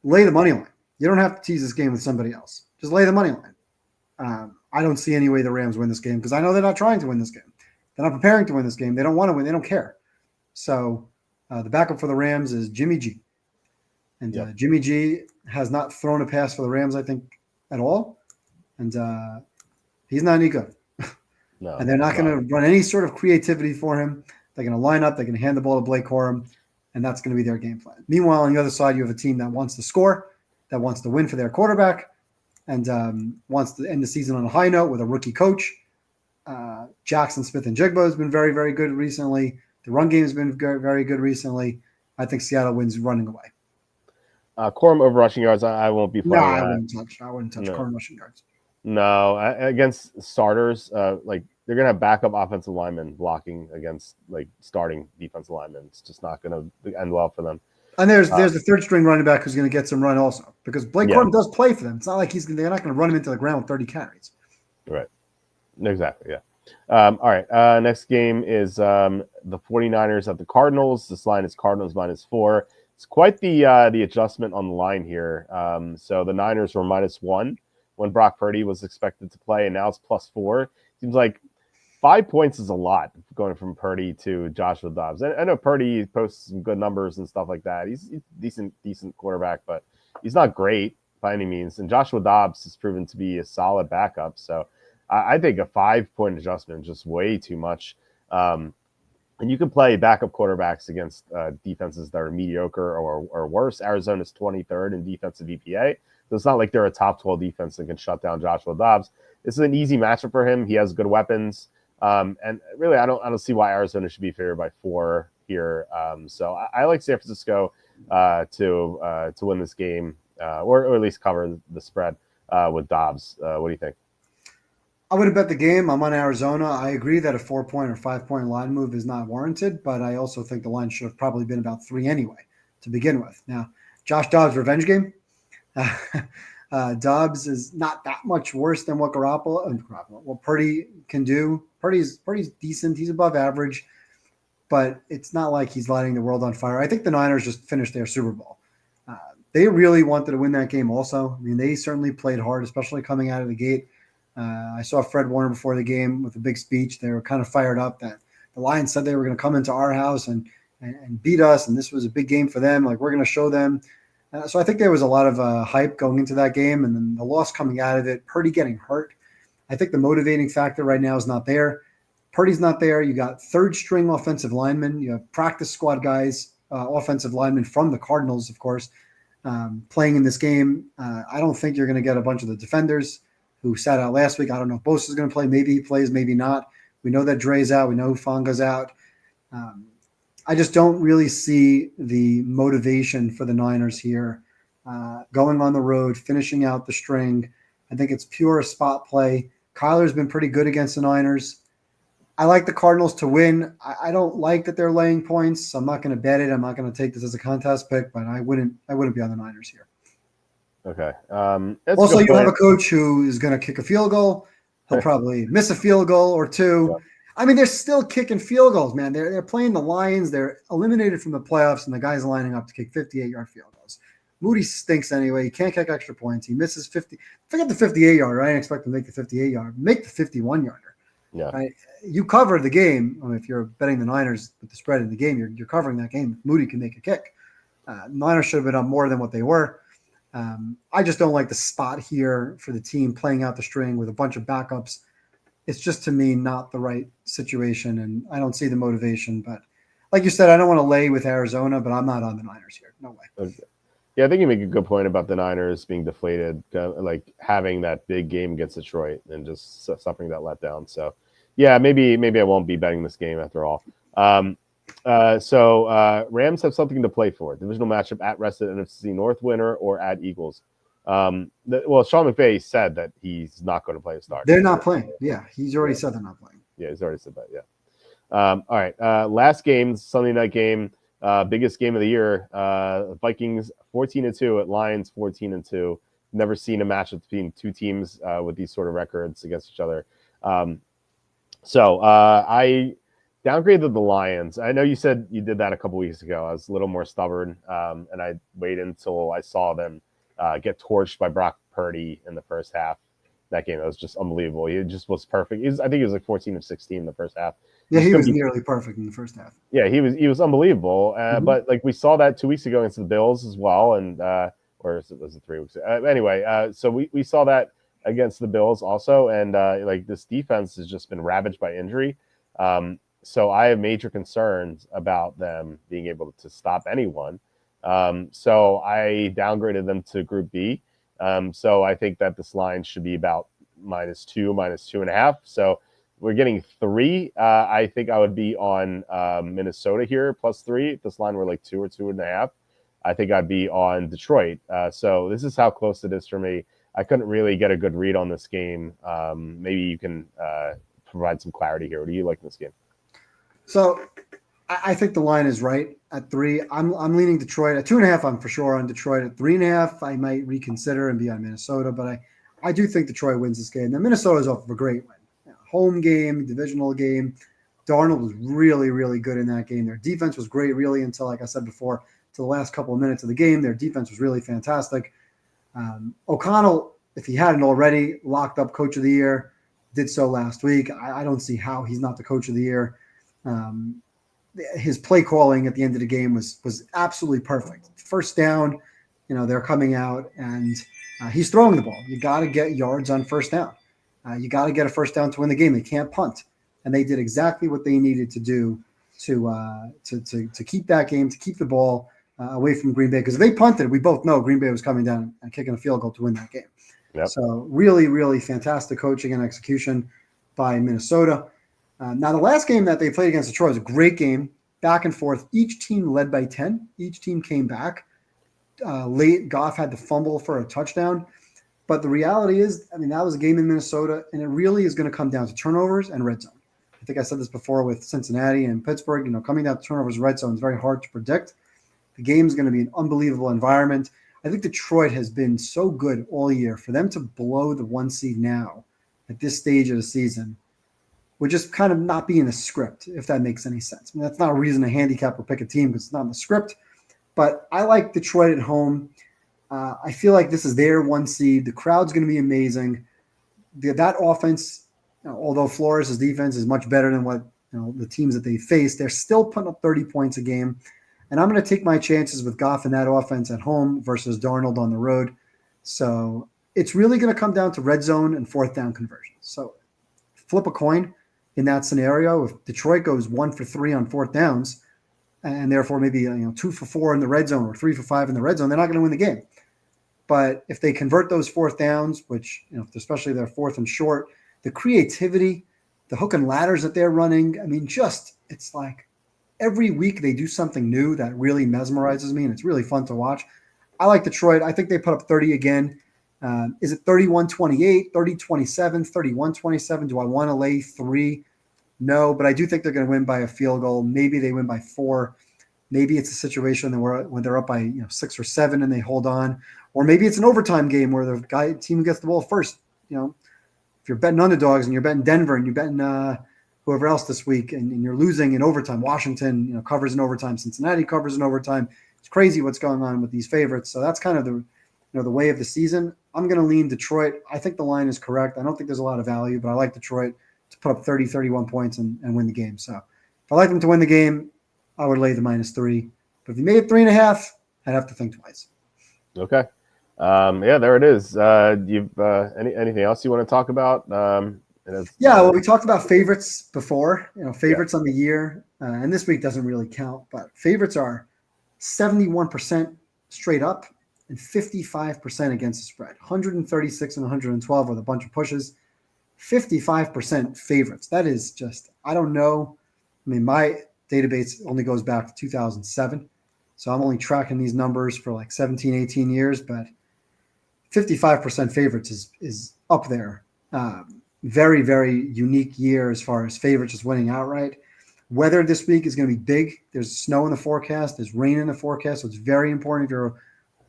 Lay the money line. You don't have to tease this game with somebody else. Just lay the money line. I don't see any way the Rams win this game because I know they're not trying to win this game. They're not preparing to win this game. They don't want to win. They don't care. So the backup for the Rams is Jimmy G. And Jimmy G has not thrown a pass for the Rams, I think, at all. And he's not any good. No, and they're not going to run any sort of creativity for him. They're going to line up. They're going to hand the ball to Blake Corum, and that's going to be their game plan. Meanwhile, on the other side, you have a team that wants to score, that wants to win for their quarterback, and wants to end the season on a high note with a rookie coach. Jackson Smith and Jigba has been very, very good recently. The run game has been very, very good recently. I think Seattle wins running away. Corum over rushing yards, I won't be playing. I wouldn't touch Corum rushing yards. No, against starters, like they're gonna have backup offensive linemen blocking against like starting defensive linemen. It's just not gonna end well for them. And there's the third string running back who's going to get some run also because Blake Corum does play for them. It's not like they're not going to run him into the ground with 30 carries. Right. Exactly. Yeah. All right. Next game is the 49ers at the Cardinals. This line is Cardinals -4. It's quite the adjustment on the line here. So the Niners were -1 when Brock Purdy was expected to play, and now it's +4. Seems like 5 points is a lot going from Purdy to Joshua Dobbs. I know Purdy posts some good numbers and stuff like that. He's a decent quarterback, but he's not great by any means. And Joshua Dobbs has proven to be a solid backup. So I think a 5-point adjustment is just way too much. And you can play backup quarterbacks against defenses that are mediocre or worse. Arizona's 23rd in defensive EPA. So it's not like they're a top 12 defense that can shut down Joshua Dobbs. This is an easy matchup for him. He has good weapons. And really, I don't see why Arizona should be favored by 4 here. So I like San Francisco to win this game or at least cover the spread with Dobbs. What do you think? I would have bet the game. I'm on Arizona. I agree that a 4-point or 5-point line move is not warranted, but I also think the line should have probably been about 3 anyway to begin with. Now, Josh Dobbs' revenge game. Dobbs is not that much worse than what what Purdy can do. Purdy's decent. He's above average, but it's not like he's lighting the world on fire. I think the Niners just finished their Super Bowl. they really wanted to win that game also. I mean, they certainly played hard, especially coming out of the gate. I saw Fred Warner before the game with a big speech. They were kind of fired up that the Lions said they were going to come into our house and beat us, and this was a big game for them. Like, we're going to show them. So I think there was a lot of hype going into that game, and then the loss coming out of it, Purdy getting hurt. I think the motivating factor right now is not there. Purdy's not there. You got third-string offensive linemen. You have practice squad guys, offensive linemen from the Cardinals, of course, playing in this game. I don't think you're going to get a bunch of the defenders who sat out last week. I don't know if Bosa's going to play. Maybe he plays, maybe not. We know that Dre's out. We know Fonga's out. I just don't really see the motivation for the Niners here. Going on the road, finishing out the string. I think it's pure spot play. Kyler's been pretty good against the Niners. I like the Cardinals to win. I don't like that they're laying points. So I'm not going to bet it. I'm not going to take this as a contest pick, but I wouldn't be on the Niners here. Okay. Also, you have a coach who is going to kick a field goal. He'll probably miss a field goal or two. Yeah. I mean, they're still kicking field goals, man. They're playing the Lions. They're eliminated from the playoffs, and the guy's lining up to kick 58-yard field goals. Moody stinks anyway. He can't kick extra points. He misses 50. Forget the 58-yarder. I didn't expect him to make the 58-yard. Make the 51-yarder. Yeah. Right? You cover the game. I mean, if you're betting the Niners with the spread in the game, you're covering that game. Moody can make a kick. Niners should have been up more than what they were. I just don't like the spot here for the team playing out the string with a bunch of backups. It's just, to me, not the right situation, and I don't see the motivation. But like you said, I don't want to lay with Arizona, but I'm not on the Niners here. No way. Okay. Yeah, I think you make a good point about the Niners being deflated, like having that big game against Detroit and just suffering that letdown. So, yeah, maybe I won't be betting this game after all. So Rams have something to play for. Divisional matchup at rested NFC North winner or at Eagles. Sean McVay said that he's not going to play a start. They're not playing. Yeah, he's already said they're not playing. Yeah, he's already said that. Yeah. All right. Last game, Sunday night game, biggest game of the year. Vikings 14-2 at Lions 14-2. Never seen a matchup between two teams with these sort of records against each other. So I downgraded the Lions. I know you said you did that a couple weeks ago. I was a little more stubborn, and I waited until I saw them get torched by Brock Purdy in the first half. That game, that was just unbelievable. He just was perfect. I think he was like 14 of 16 in the first half. Yeah, he was nearly perfect in the first half. Yeah, he was unbelievable. But like we saw that 2 weeks ago against the Bills as well, and or was it 3 weeks ago? Anyway, so we saw that against the Bills also, and like this defense has just been ravaged by injury. So I have major concerns about them being able to stop anyone. So I downgraded them to Group B. So I think that this line should be about -2, -2.5. So we're getting 3. I think I would be on Minnesota here +3. If this line were like 2 or 2.5, I think I'd be on Detroit. So this is how close it is for me. I couldn't really get a good read on this game. Maybe you can provide some clarity here. What do you like in this game? So I think the line is right at 3. I'm leaning Detroit at 2.5. I'm for sure on Detroit at 3.5. I might reconsider and be on Minnesota, but I do think Detroit wins this game. Now Minnesota's off of a great win, home game, divisional game. Darnold was really, really good in that game. Their defense was great, really, until, like I said before, to the last couple of minutes of the game. Their defense was really fantastic. O'Connell, if he hadn't already, locked up Coach of the Year, did so last week. I don't see how he's not the Coach of the Year. His play calling at the end of the game was absolutely perfect. First down, they're coming out and he's throwing the ball. You got to get yards on first down. You got to get a first down to win the game. They can't punt, and they did exactly what they needed to do to keep that game, to keep the ball away from Green Bay. Because if they punted, we both know Green Bay was coming down and kicking a field goal to win that game. Yep. So really, really fantastic coaching and execution by Minnesota. Now, the last game that they played against Detroit was a great game, back and forth. Each team led by 10. Each team came back. Late, Goff had to fumble for a touchdown. But the reality is, that was a game in Minnesota, and it really is going to come down to turnovers and red zone. I think I said this before with Cincinnati and Pittsburgh. Coming down to turnovers and red zone is very hard to predict. The game is going to be an unbelievable environment. I think Detroit has been so good all year. For them to blow the 1 seed now at this stage of the season would just kind of not be in the script, if that makes any sense. That's not a reason to handicap or pick a team because it's not in the script. But I like Detroit at home. I feel like this is their 1 seed. The crowd's going to be amazing. That offense, although Flores' defense is much better than what the teams that they face, they're still putting up 30 points a game. And I'm going to take my chances with Goff and that offense at home versus Darnold on the road. So it's really going to come down to red zone and fourth down conversions. So flip a coin in that scenario. If Detroit goes 1 for 3 on fourth downs, and therefore maybe 2 for 4 in the red zone or 3 for 5 in the red zone, they're not going to win the game. But if they convert those fourth downs, which especially their fourth and short, the creativity, the hook and ladders that they're running, I mean, it's like every week they do something new that really mesmerizes me, and it's really fun to watch. I like Detroit. I think they put up 30 again. Is it 31-28, 30-27, 31-27? Do I want to lay 3? No, but I do think they're going to win by a field goal. Maybe they win by 4. Maybe it's a situation when they're up by 6 or 7 and they hold on. Or maybe it's an overtime game where the team gets the ball first. If you're betting underdogs and you're betting Denver and you're betting whoever else this week and you're losing in overtime, Washington covers in overtime, Cincinnati covers in overtime. It's crazy what's going on with these favorites. So that's kind of the way of the season. I'm going to lean Detroit. I think the line is correct. I don't think there's a lot of value, but I like Detroit to put up 30, 31 points and win the game. So if I like them to win the game, I would lay the -3. But if you made it 3.5, I'd have to think twice. Okay. Yeah, there it is. You've anything else you want to talk about? Well, we talked about favorites before, favorites on the year, and this week doesn't really count, but favorites are 71% straight up and 55% against the spread. 136 and 112 with a bunch of pushes. 55% favorites. That is just, I don't know. I mean, my database only goes back to 2007. So I'm only tracking these numbers for like 17, 18 years, but 55% favorites is up there. Very, very unique year as far as favorites just winning outright. Weather this week is going to be big. There's snow in the forecast. There's rain in the forecast. So it's very important if you're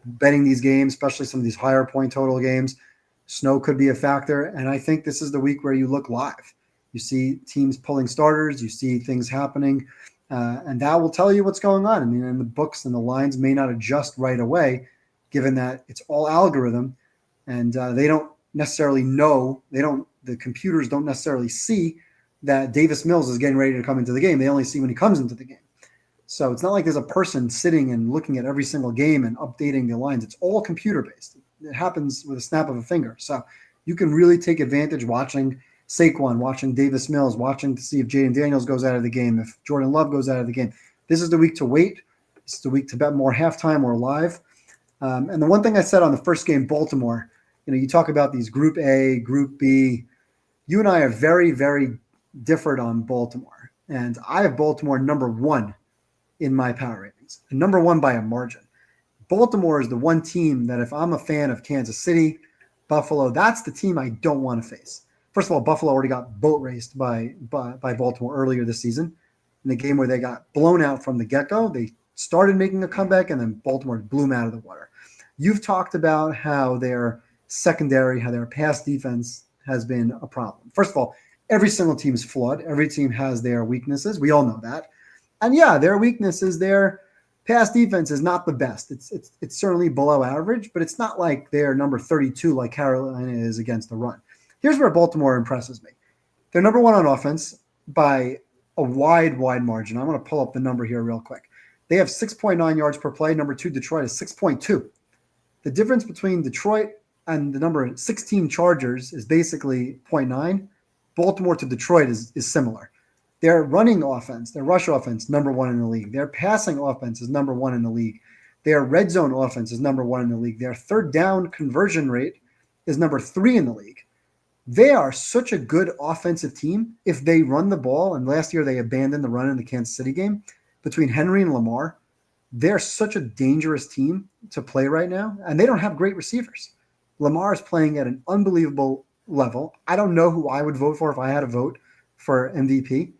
betting these games, especially some of these higher point total games. Snow could be a factor. And I think this is the week where you look live. You see teams pulling starters. You see things happening. And that will tell you what's going on. I mean, and the books and the lines may not adjust right away, given that it's all algorithm. And they don't necessarily know. The computers don't necessarily see that Davis Mills is getting ready to come into the game. They only see when he comes into the game. So it's not like there's a person sitting and looking at every single game and updating the lines. It's all computer-based. It happens with a snap of a finger. So you can really take advantage watching Saquon, watching Davis Mills, watching to see if Jaden Daniels goes out of the game, if Jordan Love goes out of the game. This is the week to wait. This is the week to bet more halftime or live. And the one thing I said on the first game, Baltimore, you talk about these Group A, Group B. You and I are very, very different on Baltimore. And I have Baltimore number 1 in my power ratings, and number 1 by a margin. Baltimore is the one team that if I'm a fan of Kansas City, Buffalo, that's the team I don't want to face. First of all, Buffalo already got boat raced by Baltimore earlier this season in the game where they got blown out from the get-go. They started making a comeback, and then Baltimore blew them out of the water. You've talked about how their secondary, how their pass defense has been a problem. First of all, every single team is flawed. Every team has their weaknesses. We all know that. And yeah, their weaknesses, their pass defense is not the best. It's certainly below average, but it's not like they're number 32 like Carolina is against the run. Here's where Baltimore impresses me. They're number 1 on offense by a wide margin. I'm going to pull up the number here real quick. They have 6.9 yards per play. Number 2, Detroit, is 6.2. The difference between Detroit and the number 16 Chargers is basically 0.9. Baltimore to Detroit is similar. Their running offense, their rush offense, number 1 in the league. Their passing offense is number 1 in the league. Their red zone offense is number 1 in the league. Their third down conversion rate is number 3 in the league. They are such a good offensive team if they run the ball. And last year they abandoned the run in the Kansas City game between Henry and Lamar. They're such a dangerous team to play right now. And they don't have great receivers. Lamar is playing at an unbelievable level. I don't know who I would vote for if I had a vote for MVP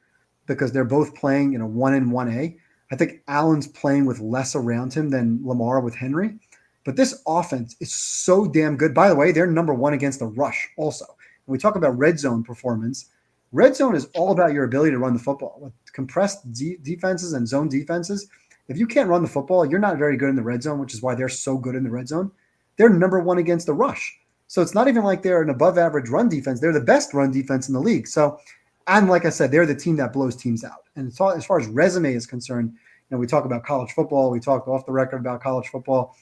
because they're both playing 1 and 1A. I think Allen's playing with less around him than Lamar with Henry. But this offense is so damn good. By the way, they're number 1 against the rush also. When we talk about red zone performance, red zone is all about your ability to run the football. With compressed defenses and zone defenses, if you can't run the football, you're not very good in the red zone, which is why they're so good in the red zone. they're number one against the rush. So it's not even like they're an above average run defense. They're the best run defense in the league. So, and like I said, they're the team that blows teams out. And as far as resume is concerned, we talk about college football. We talked off the record about college football.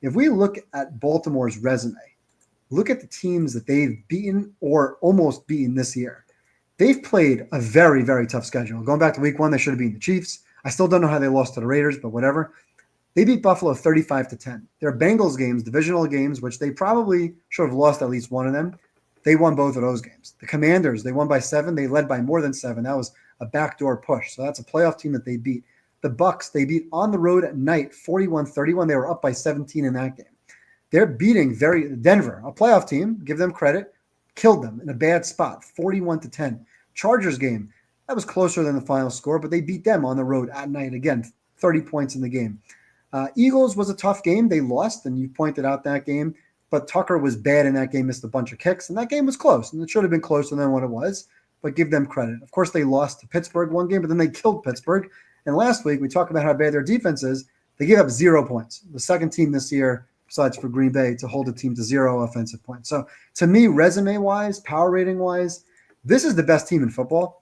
If we look at Baltimore's resume, look at the teams that they've beaten or almost beaten this year. They've played a very, very tough schedule. Going back to week 1, they should have beaten the Chiefs. I still don't know how they lost to the Raiders, but whatever. They beat Buffalo 35-10. Their Bengals games, divisional games, which they probably should have lost at least one of them, they won both of those games. The Commanders, they won by 7. They led by more than 7. That was a backdoor push. So that's a playoff team that they beat. The Bucks, they beat on the road at night 41-31. They were up by 17 in that game. They're beating Denver, a playoff team, give them credit, killed them in a bad spot, 41-10. Chargers game, that was closer than the final score, but they beat them on the road at night again, 30 points in the game. Eagles was a tough game. They lost, and you pointed out that game, but Tucker was bad in that game, missed a bunch of kicks, and that game was close, and it should have been closer than what it was, but give them credit. Of course, they lost to Pittsburgh one game, but then they killed Pittsburgh. And last week, we talked about how bad their defense is. They gave up 0 points. The second team this year, besides for Green Bay, to hold a team to 0 offensive points. So to me, resume-wise, power rating-wise, this is the best team in football.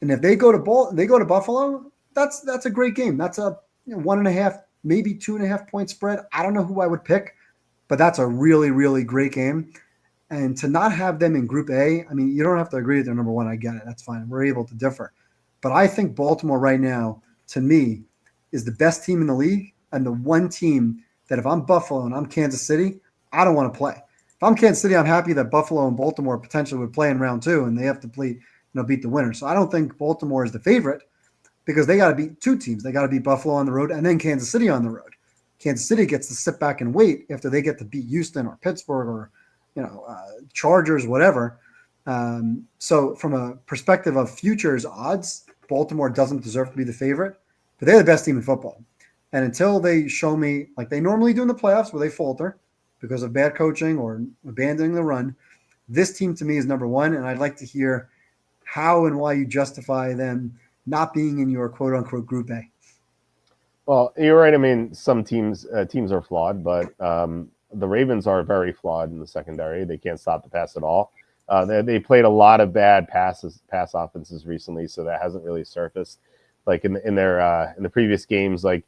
And if they go to Buffalo, that's a great game. That's a 1.5, maybe 2.5 point spread. I don't know who I would pick, but that's a really, really great game. And to not have them in Group A, I mean, you don't have to agree that they're number one. I get it. That's fine. We're able to differ. But I think Baltimore right now, to me, is the best team in the league and the one team that if I'm Buffalo and I'm Kansas City, I don't want to play. If I'm Kansas City, I'm happy that Buffalo and Baltimore potentially would play in round 2, and they have to beat the winner. So I don't think Baltimore is the favorite because they got to beat 2 teams. They got to beat Buffalo on the road and then Kansas City on the road. Kansas City gets to sit back and wait after they get to beat Houston or Pittsburgh or Chargers, whatever. So from a perspective of futures odds, Baltimore doesn't deserve to be the favorite, but they're the best team in football. And until they show me, like they normally do in the playoffs where they falter because of bad coaching or abandoning the run, this team to me is number one, and I'd like to hear how and why you justify them not being in your quote-unquote Group A. Well, you're right. I mean, some teams are flawed, but the Ravens are very flawed in the secondary. They can't stop the pass at all. They played a lot of bad pass offenses recently, so that hasn't really surfaced. Like in the previous games, like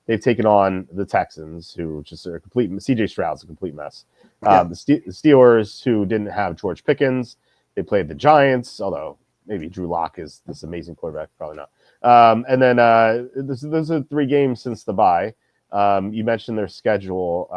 they've taken on the Texans, who just are complete. CJ Stroud's a complete mess. Yeah. The Steelers, who didn't have George Pickens, they played the Giants. Although maybe Drew Lock is this amazing quarterback, probably not. And then those are 3 games since the bye. You mentioned their schedule.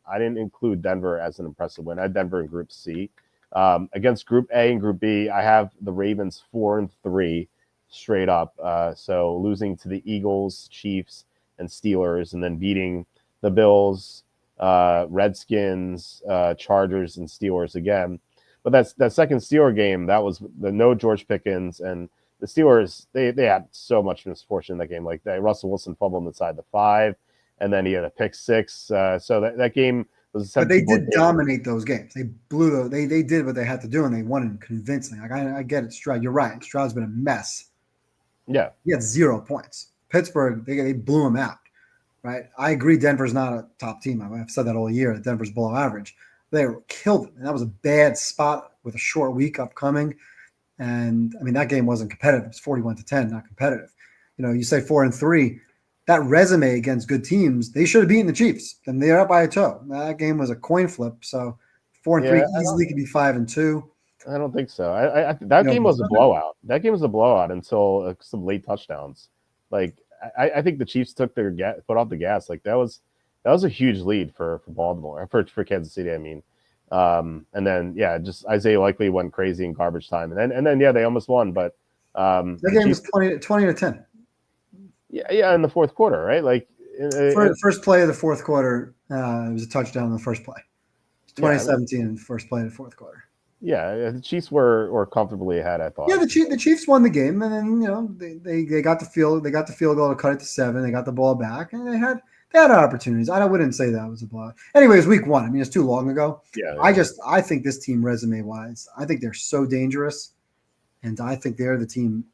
I didn't include Denver as an impressive win. I had Denver in Group C. Against Group A and Group B, I have the Ravens 4-3 straight up. So losing to the Eagles, Chiefs, and Steelers, and then beating the Bills, Redskins, Chargers, and Steelers again. But that second Steeler game, that was the no George Pickens, and the Steelers, they had so much misfortune in that game. Like Russell Wilson fumbled inside the 5, and then he had a pick 6. So that game was a 17-point But they did game. dominate those games. They blew they did what they had to do, and they won it convincingly. Like I get it, Stroud. You're right. Stroud's been a mess. Yeah. He had 0 points. Pittsburgh, they blew him out. Right. I agree. Denver's not a top team. I've said that all year. That Denver's below average. They were killed him, and that was a bad spot with a short week upcoming. And I mean, that game wasn't competitive. It's 41-10, not competitive. You say 4-3. That resume against good teams, they should have beaten the Chiefs, and they're up by a toe. That game was a coin flip. So 4-3 easily could be 5-2. I don't think so. That game was a blowout. That game was a blowout until some late touchdowns. Like I think the Chiefs took their foot off the gas. Like that was a huge lead for Baltimore, for Kansas City. I mean, and then just Isaiah Likely went crazy in garbage time, and then they almost won. But that game was 20-10. Yeah, in the fourth quarter, right? Like first play of the fourth quarter, it was a touchdown in the first play. 2017, first play of the fourth quarter. Yeah, the Chiefs were comfortably ahead, I thought. Yeah, the Chiefs won the game, and then they got the field goal to cut it to 7. They got the ball back, and they had opportunities. I wouldn't say that was a blowout. Anyways, week 1. I mean, it's too long ago. Yeah. I think this team, resume wise, I think they're so dangerous, and I think they're the team.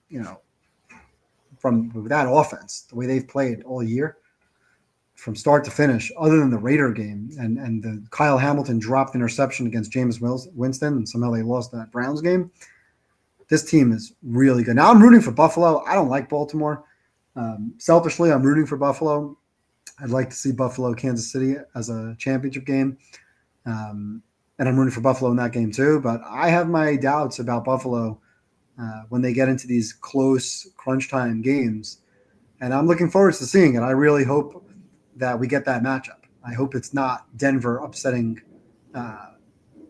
From that offense, the way they've played all year, from start to finish, other than the Raider game and the Kyle Hamilton dropped interception against Jameis Winston, and somehow they lost that Browns game. This team is really good. Now I'm rooting for Buffalo. I don't like Baltimore. Selfishly, I'm rooting for Buffalo. I'd like to see Buffalo, Kansas City as a championship game. And I'm rooting for Buffalo in that game too. But I have my doubts about Buffalo when they get into these close crunch time games. And I'm looking forward to seeing it. I really hope that we get that matchup. I hope it's not Denver upsetting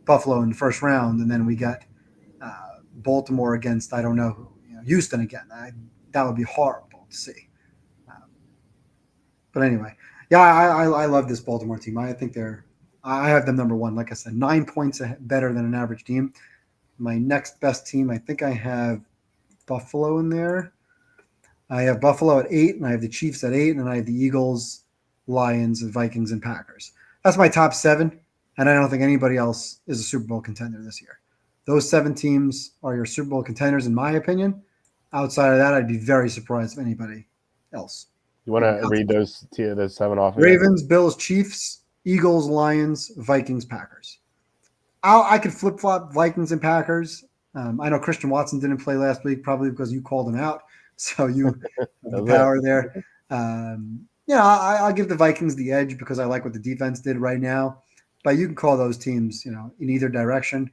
Buffalo in the first round, and then we get Baltimore against, I don't know, Houston again. That would be horrible to see. But anyway, yeah, I love this Baltimore team. I think I have them number one. Like I said, 9 points better than an average team. My next best team, I think I have Buffalo in there. I have Buffalo at 8, and I have the Chiefs at 8, and I have the Eagles, Lions, and Vikings, and Packers. That's my top 7, and I don't think anybody else is a Super Bowl contender this year. Those 7 teams are your Super Bowl contenders, in my opinion. Outside of that, I'd be very surprised if anybody else. You want to read those 7 off? Ravens, Bills, Chiefs, Eagles, Lions, Vikings, Packers. I could flip-flop Vikings and Packers. I know Christian Watson didn't play last week, probably because you called him out. So you have the power there. I'll give the Vikings the edge because I like what the defense did right now. But you can call those teams, in either direction.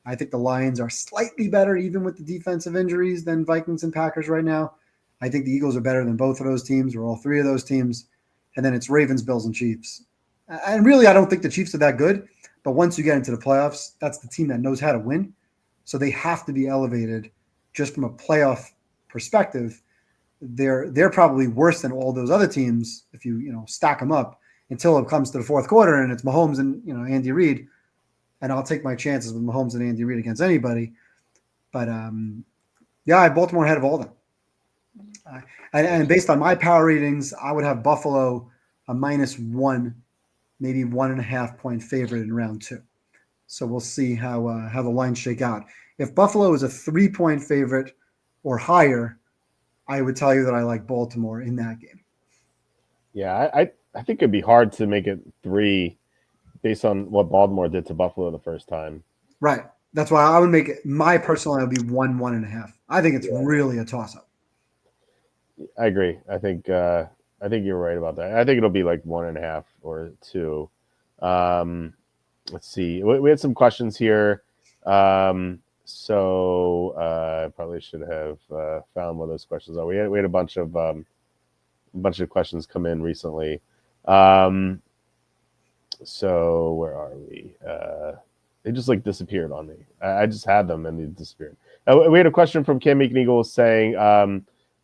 I think the Lions are slightly better, even with the defensive injuries, than Vikings and Packers right now. I think the Eagles are better than both of those teams, or all 3 of those teams. And then it's Ravens, Bills, and Chiefs. And really, I don't think the Chiefs are that good. But once you get into the playoffs, that's the team that knows how to win. So they have to be elevated just from a playoff perspective. They're probably worse than all those other teams if you stack them up until it comes to the fourth quarter and it's Mahomes and Andy Reid. And I'll take my chances with Mahomes and Andy Reid against anybody. But I have Baltimore ahead of all of them. And based on my power ratings, I would have Buffalo a -1, maybe 1.5 point favorite in round 2. So we'll see how the lines shake out. If Buffalo is a 3-point favorite or higher, I would tell you that I like Baltimore in that game. Yeah, I think it'd be hard to make it 3 based on what Baltimore did to Buffalo the first time. Right. That's why I would make it, my personal line would be 1.5. I think it's really a toss-up. I agree. I think you're right about that. I think it'll be like 1.5 or 2. Let's see. We had some questions here. So I probably should have found what those questions are. We had a bunch of questions come in recently. So where are we? They just disappeared on me. I just had them and they disappeared. We had a question from Cam McNeagle saying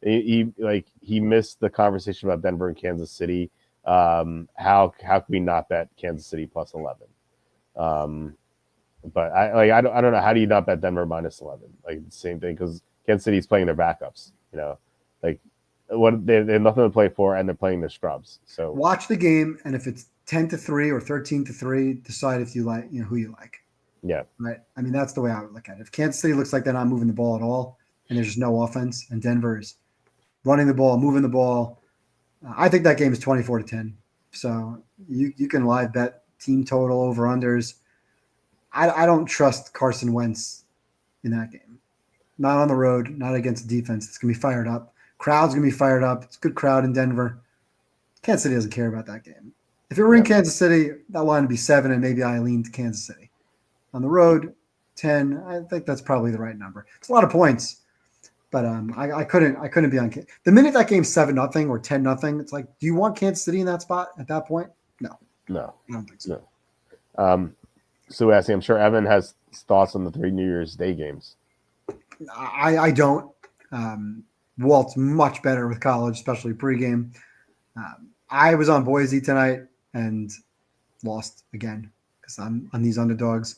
he missed the conversation about Denver and Kansas City. How can we not bet Kansas City +11? But I don't know, how do you not bet Denver -11? The same thing, because Kansas City's playing their backups. What they have nothing to play for, and they're playing their scrubs. So watch the game, and if it's 10-3 or 13-3, decide if you like who you like. Yeah, right. I mean, that's the way I would look at it. If Kansas City looks like they're not moving the ball at all, and there's just no offense, and Denver is running the ball, moving the ball, I think that game is 24-10. So you can live bet team total over unders. I don't trust Carson Wentz in that game. Not on the road, not against the defense. It's going to be fired up. Crowd's going to be fired up. It's a good crowd in Denver. Kansas City doesn't care about that game. If it were in Kansas City, that line would be 7, and maybe I lean to Kansas City. On the road, 10. I think that's probably the right number. It's a lot of points, but I couldn't be on. The minute that game's 7-0 or 10-0, it's like, do you want Kansas City in that spot at that point? No, I don't think so. No. So asking, I'm sure Evan has thoughts on the 3 New Year's Day games. I don't. Walt's much better with college, especially pregame. I was on Boise tonight and lost again because I'm on these underdogs.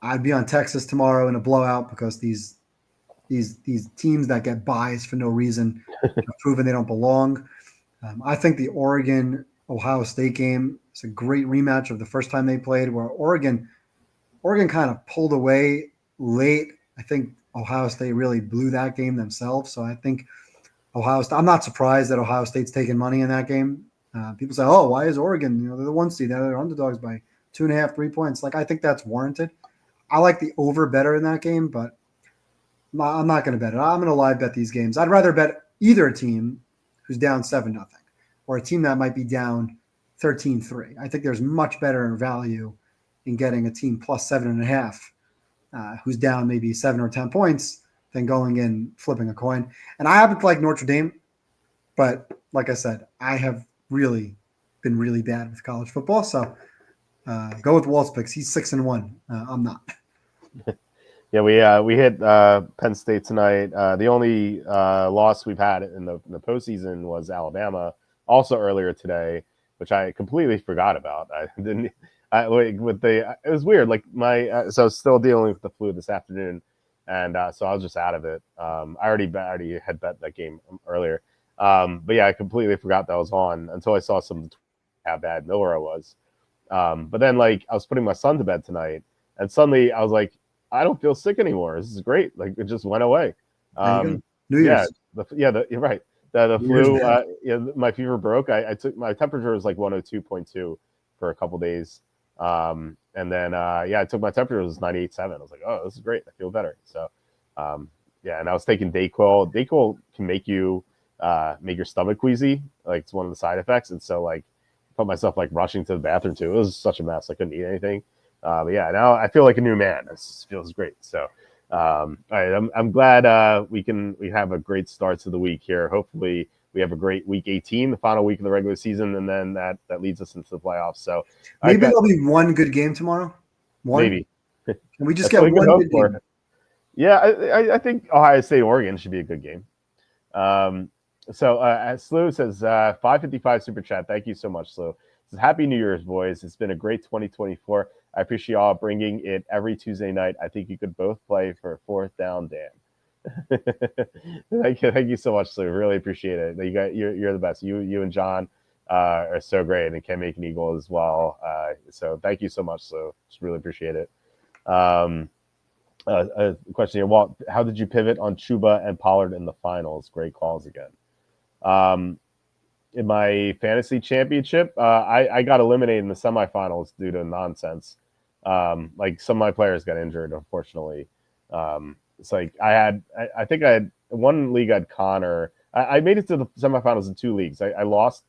I'd be on Texas tomorrow in a blowout because these teams that get buys for no reason have proven they don't belong. I think the Oregon-Ohio State game is a great rematch of the first time they played, where Oregon kind of pulled away late. I think Ohio State really blew that game themselves. So I think I'm not surprised that Ohio State's taking money in that game. People say, "Oh, why is Oregon? They're the 1 seed. They're underdogs by 2.5, 3 points." Like I think that's warranted. I like the over better in that game, but I'm not going to bet it. I'm going to live bet these games. I'd rather bet either team who's down 7-0 or a team that might be down 13-3. I think there's much better value in getting a team plus 7.5 who's down maybe 7 or 10 points than going in flipping a coin. And I happen to like Notre Dame, but like I said, I have really been really bad with college football. So go with Walt's picks. He's 6-1. I'm not. Yeah, we hit Penn State tonight. The only loss we've had in the postseason was Alabama, also earlier today, which I completely forgot about. I didn't. It was weird. Like so I was still dealing with the flu this afternoon, and so I was just out of it. I already had bet that game earlier, but yeah, I completely forgot that was on until I saw how bad nowhere I was. But then like I was putting my son to bed tonight, and suddenly I was like, I don't feel sick anymore. This is great. Like it just went away. New Year's. You're right. The flu. My fever broke. I took my temperature was like 102.2 for a couple days. And then I took my temperature. It was 98.7. I was like, oh, this is great. I feel better. So and I was taking Dayquil. Dayquil can make you make your stomach queasy. Like it's one of the side effects. And so like I felt myself like rushing to the bathroom too. It was such a mess. I couldn't eat anything. But yeah, now I feel like a new man. This feels great. So, all right, I'm glad we have a great start to the week here. Hopefully, we have a great week 18, the final week of the regular season, and then that leads us into the playoffs. So maybe there'll be one good game tomorrow. Maybe. Can we just get one good game? Yeah, I think Ohio State Oregon should be a good game. So Slew says 555 super chat. Thank you so much, Slew. Says, Happy New Year's, boys. It's been a great 2024. I appreciate y'all bringing it every Tuesday night. I think you could both play for 4th down, Dan. Thank you so much, Slew. Really appreciate it. You're the best. You and John are so great, and can make an eagle as well. So thank you so much, Slew. Just really appreciate it. A question here, Walt. How did you pivot on Chuba and Pollard in the finals? Great calls again. In my fantasy championship, I got eliminated in the semifinals due to nonsense. Like some of my players got injured, unfortunately. It's like I think I had one league. I had Connor. I made it to the semifinals in 2 leagues. I lost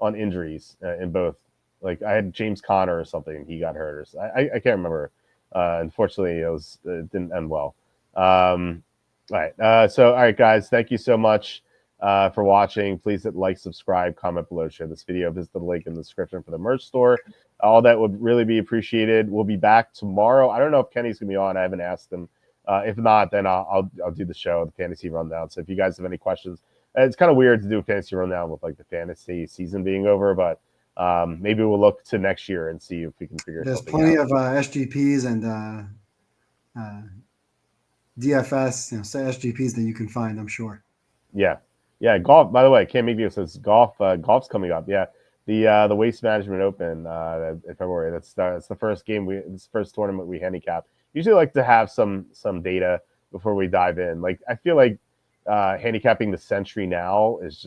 on injuries in both. Like I had James Conner or something. He got hurt. I can't remember. Unfortunately, it didn't end well. All right. All right, guys. Thank you so much for watching. Please hit like, subscribe, comment below, share this video. Visit the link in the description for the merch store. All that would really be appreciated. We'll be back tomorrow. I don't know if Kenny's gonna be on. I haven't asked him. If not, then I'll do the show, the fantasy rundown. So if you guys have any questions, it's kind of weird to do a fantasy rundown with like the fantasy season being over, but maybe we'll look to next year and see if we can figure There's something out. There's plenty of SGPs and DFS, SGPs that you can find, I'm sure. Yeah, golf. By the way, Cam Migio says golf's coming up. Yeah, the Waste Management Open in February. That's the first game. It's the first tournament we handicap. Usually like to have some data before we dive in. Like I feel like handicapping the Century now is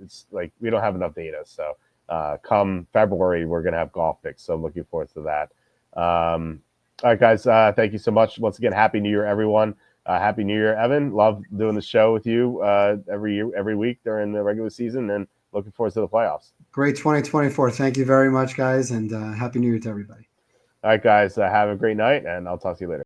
it's like we don't have enough data. So come February we're gonna have golf picks. So I'm looking forward to that. All right, guys. Thank you so much once again. Happy New Year, everyone. Happy New Year, Evan. Love doing the show with you every week during the regular season, and looking forward to the playoffs. Great 2024. Thank you very much, guys, and Happy New Year to everybody. All right, guys. Have a great night, and I'll talk to you later.